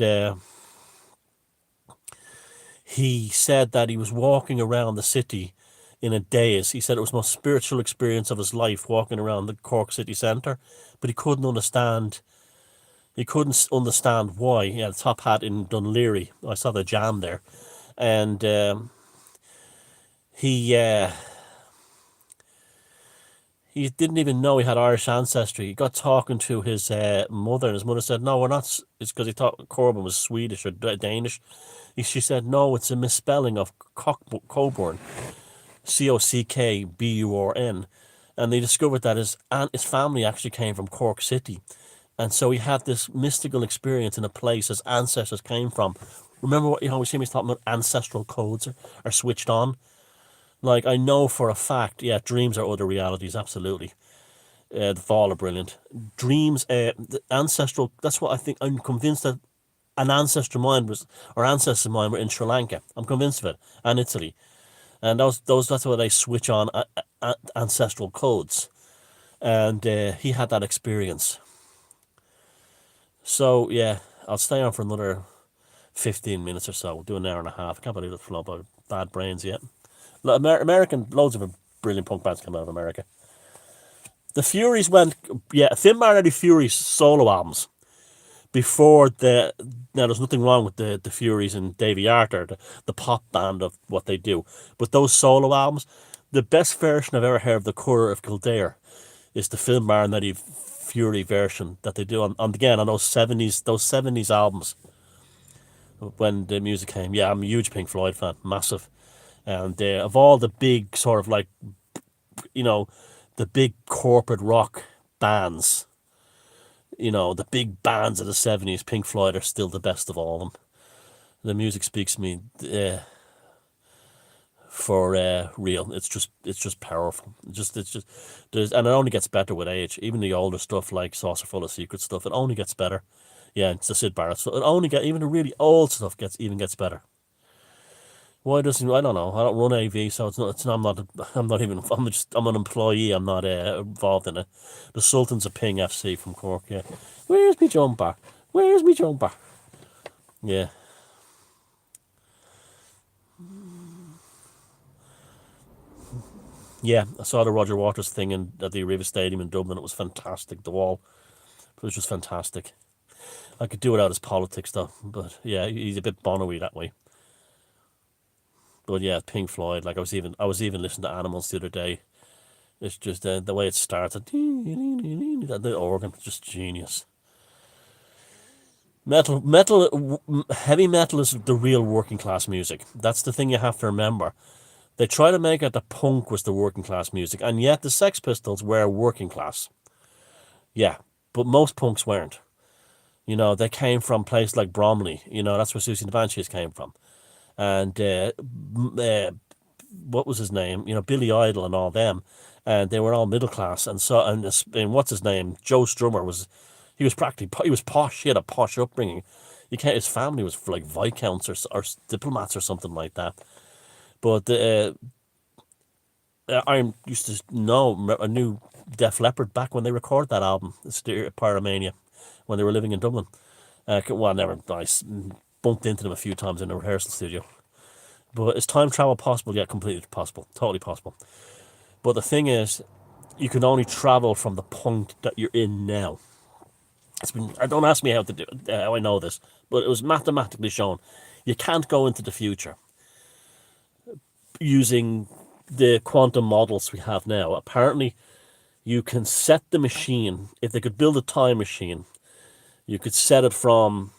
he said that he was walking around the city in a daze. He said it was the most spiritual experience of his life, walking around the Cork city centre, but he couldn't understand. He couldn't understand why. He had a top hat in Dunleary. I saw the Jam there, and he he didn't even know he had Irish ancestry. He got talking to his mother, and his mother said, "No, we're not." It's because he thought Corbin was Swedish or Danish. She said, "No, it's a misspelling of Coburn, Cockburn," and they discovered that his family actually came from Cork City, and so he had this mystical experience in a place his ancestors came from. Remember what we see me talking about? Ancestral codes are switched on. Like, I know for a fact, yeah, dreams are other realities, absolutely. The Fall are brilliant. Dreams, the ancestral, that's what I think. I'm convinced that an ancestor mine was, or ancestors of mine were in Sri Lanka. I'm convinced of it, and Italy. And that's where they switch on ancestral codes. And he had that experience. So, yeah, I'll stay on for another 15 minutes or so. We'll do an hour and a half. I can't believe it's flown by bad brains yet. Loads of brilliant punk bands come out of America. The Furies went, yeah, Thin Man and the Furies solo albums. Before now there's nothing wrong with the Furies and Davy Arthur, the pop band of what they do. But those solo albums, the best version I've ever heard of the Curragh of Kildare is the Phil Marnetti Fury version that they do on those 70s albums when the music came. Yeah, I'm a huge Pink Floyd fan, massive. And of all the big sort of like, the big corporate rock bands, the big bands of the 70s, Pink Floyd are still the best of all of them. The music speaks to me for real. It's just powerful. And it only gets better with age. Even the older stuff like Saucer Full of Secret stuff, it only gets better. Yeah, it's the Sid Barrett stuff. Even the really old stuff gets better. Why doesn't, I don't know. I don't run AV, so I'm an employee. I'm not involved in it. The Sultans of Ping FC from Cork. Yeah, where's me jumper? Where's me jumper? Yeah. Yeah, I saw the Roger Waters thing at the Aviva Stadium in Dublin. It was fantastic. The wall, it was just fantastic. I could do without his politics though, but yeah, he's a bit Bono-y that way. But yeah, Pink Floyd. Like I was even listening to Animals the other day. It's just the way it starts. The organ, just genius. Heavy metal is the real working class music. That's the thing you have to remember. They try to make it that punk was the working class music, and yet the Sex Pistols were working class. Yeah, but most punks weren't. You know, they came from places like Bromley. You know, that's where Susie and the Banshees came from. And what was his name? You know, Billy Idol and all them. And they were all middle class. And what's his name? Joe Strummer was, he was practically, he was posh. He had a posh upbringing. You can't, his family was like viscounts or diplomats or something like that. But I used to know, I knew Def Leppard back when they recorded that album, Pyromania, when they were living in Dublin. I bumped into them a few times in the rehearsal studio. But is time travel possible? Yeah, completely possible. Totally possible. But the thing is, you can only travel from the point that you're in now. Don't ask me how to do how I know this, but it was mathematically shown. You can't go into the future using the quantum models we have now. Apparently, you can set the machine, if they could build a time machine, you could set it from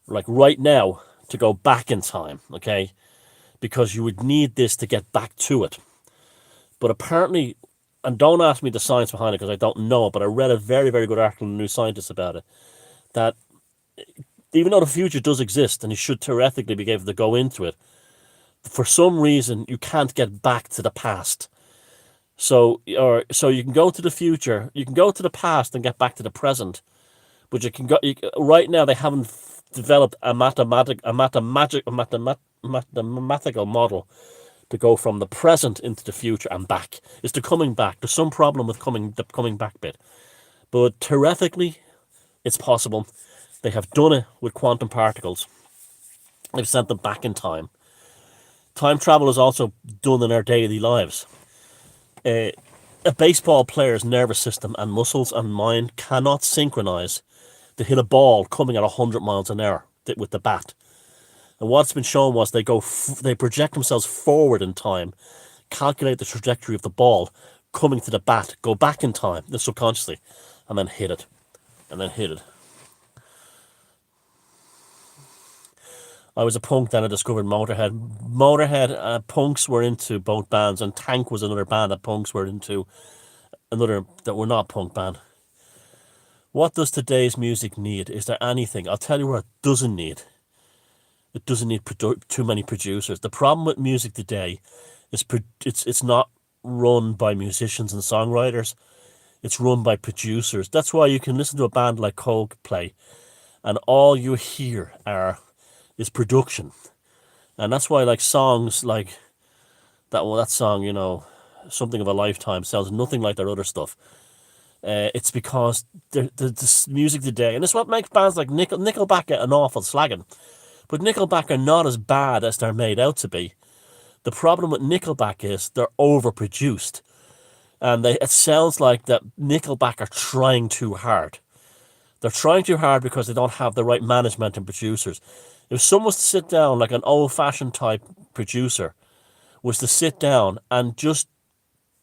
like right now to go back in time, okay? Because you would need this to get back to it. But apparently, and don't ask me the science behind it because I don't know, but I read a very, very good article in New Scientist about it, that even though the future does exist and you should theoretically be able to go into it, for some reason you can't get back to the past. So you can go to the future, you can go to the past and get back to the present, but right now they haven't developed a mathematical model to go from the present into the future and back. It's the coming back. There's some problem with the coming back bit, but theoretically, it's possible. They have done it with quantum particles. They've sent them back in time. Time travel is also done in our daily lives. A baseball player's nervous system and muscles and mind cannot synchronize to hit a ball coming at 100 miles an hour with the bat. And what's been shown was they project themselves forward in time, calculate the trajectory of the ball coming to the bat, go back in time, subconsciously, and then hit it. I was a punk, then I discovered Motorhead, punks were into both bands, and Tank was another band that punks were into, another that were not punk band. What does today's music need? Is there anything? I'll tell you what it doesn't need. It doesn't need too many producers. The problem with music today is it's not run by musicians and songwriters. It's run by producers. That's why you can listen to a band like Coldplay, and all you hear is production. And that's why like songs like that song, you know, Something of a Lifetime, sounds nothing like their other stuff. It's because the music today, and it's what makes bands like Nickelback get an awful slagging. But Nickelback are not as bad as they're made out to be. The problem with Nickelback is they're overproduced. And it sounds like that Nickelback are trying too hard. They're trying too hard because they don't have the right management and producers. If someone was to sit down, like an old-fashioned type producer, was to sit down and just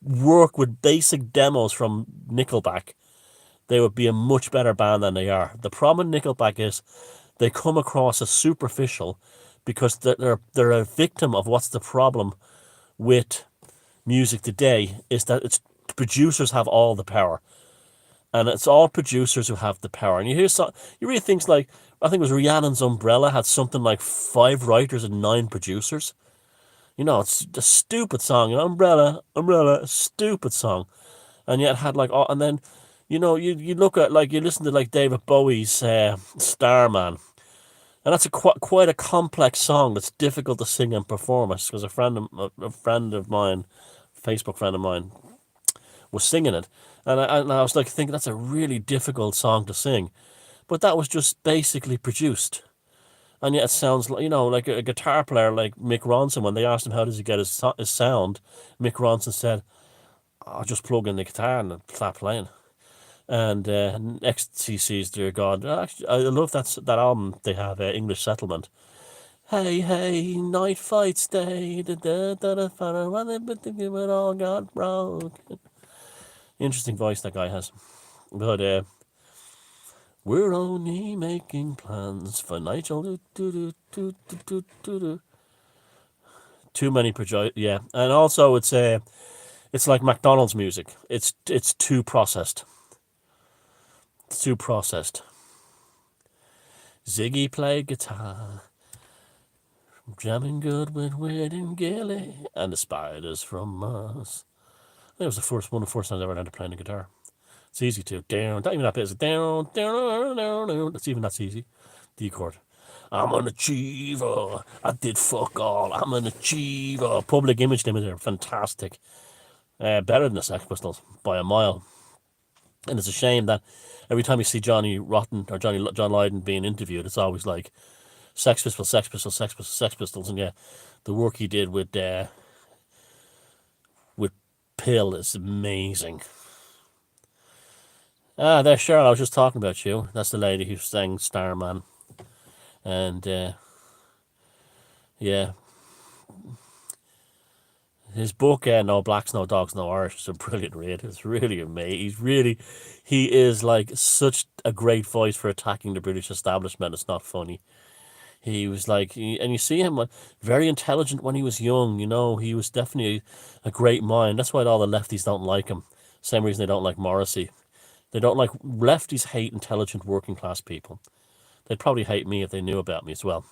work with basic demos from Nickelback, they would be a much better band than they are. The problem with Nickelback is they come across as superficial because they're a victim of what's the problem with music today, is that it's producers have all the power. And it's all producers who have the power. And you read things like, I think it was Rhiannon's Umbrella had something like 5 writers and 9 producers. You know, it's a stupid song. You know, Umbrella, stupid song. And yet it had like, and then, you know, you look at, like, you listen to like David Bowie's Starman. And that's quite a complex song that's difficult to sing and perform. Because a friend of mine, Facebook friend of mine, was singing it. And I was like thinking that's a really difficult song to sing. But that was just basically produced. And yet it sounds like, you know, like a guitar player like Mick Ronson, when they asked him how does he get his sound, Mick Ronson said, I'll just plug in the guitar and start playing. And XTC's Dear God, actually, I love that album they have, English Settlement. Hey, hey, night fights day, it all got broken. Interesting voice that guy has. But we're only making plans for Nigel. Too many yeah. And also it's like McDonald's music. It's too processed. It's too processed. Ziggy played guitar, jamming good with Weird and Gilly, and the Spiders from Mars. That was one of the first times I ever learned to play the guitar. It's easy to down, not even that bit. It's down, down, down, down. That's easy. D chord. I'm an achiever. I did fuck all. I'm an achiever. Public Image Limited, fantastic. Better than the Sex Pistols by a mile. And it's a shame that every time you see Johnny Rotten or John Lydon being interviewed, it's always like Sex Pistols, Sex Pistols, Sex Pistols, Sex Pistols, and yeah, the work he did with Pill is amazing. There's Cheryl. I was just talking about you. That's the lady who sang Starman, and yeah, his book, No Blacks, No Dogs, No Irish, is a brilliant read. It's really amazing. He is like such a great voice for attacking the British establishment. It's not funny. He was like, and you see him very intelligent when he was young. He was definitely a great mind. That's why all the lefties don't like him. Same reason they don't like Morrissey. They don't like lefties. Hate intelligent working class people. They'd probably hate me if they knew about me as well.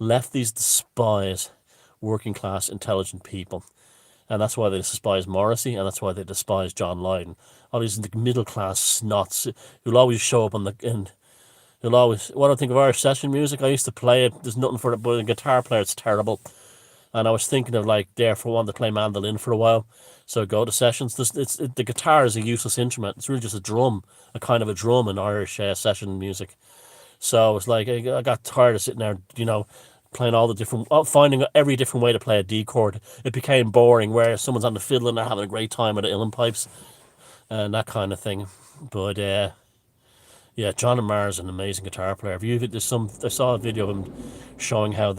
Lefties despise working class intelligent people. And that's why they despise Morrissey, and that's why they despise John Lydon. All these middle class snots who'll always show up who'll always. What I think of Irish session music, I used to play it. There's nothing for it, but a guitar player, it's terrible. And I was thinking of wanting to play mandolin for a while, so I go to sessions. The guitar is a useless instrument. It's really just a kind of a drum in Irish session music. So it's like I got tired of sitting there, playing all the different, finding every different way to play a D chord. It became boring where someone's on the fiddle and they're having a great time with the uilleann pipes and that kind of thing. But yeah, John and Marr is an amazing guitar player. I saw a video of him showing how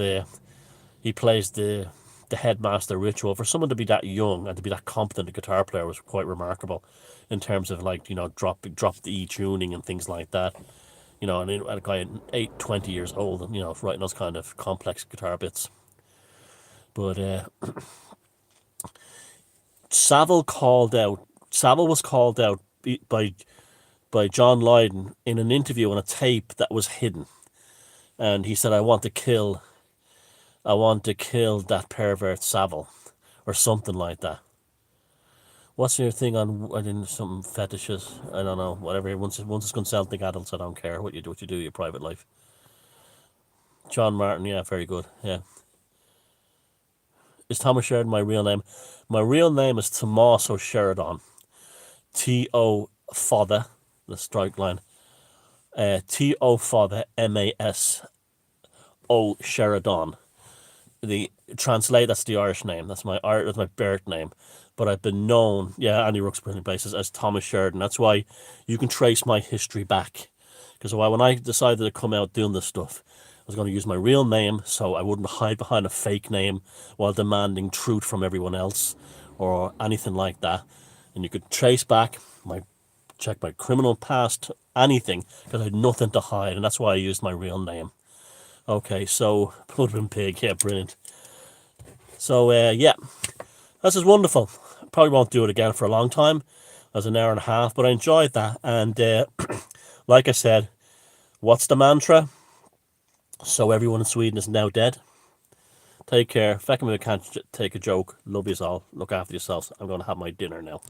he plays the headmaster ritual. For someone to be that young and to be that competent a guitar player was quite remarkable, in terms of drop the E tuning and things like that. And a guy at 20 years old, writing those kind of complex guitar bits. But Savile was called out by John Lydon in an interview on a tape that was hidden, and he said, "I want to kill that pervert Savile," or something like that. What's your thing on some fetishes? I don't know. Whatever. Once it's consenting adults, I don't care what you do. Your private life. John Martin, yeah, very good. Yeah. Is Thomas Sheridan my real name? My real name is Tommaso Sheridan. T-O Father, the strike line. T-O Father, M-A-S-O Sheridan. That's the Irish name. That's my birth name. But I've been known, Andy Rook's brilliant basis, as Thomas Sheridan. That's why you can trace my history back. Because when I decided to come out doing this stuff, I was going to use my real name so I wouldn't hide behind a fake name while demanding truth from everyone else or anything like that. And you could trace back, check my criminal past, anything, because I had nothing to hide. And that's why I used my real name. Okay, so Blood and Pig, yeah, brilliant. So, this is wonderful. Probably won't do it again for a long time. As an hour and a half, but I enjoyed that. And like I said, what's the mantra? So everyone in Sweden is now dead. Take care. If I can't take a joke, love yous all. Look after yourselves. I'm going to have my dinner now.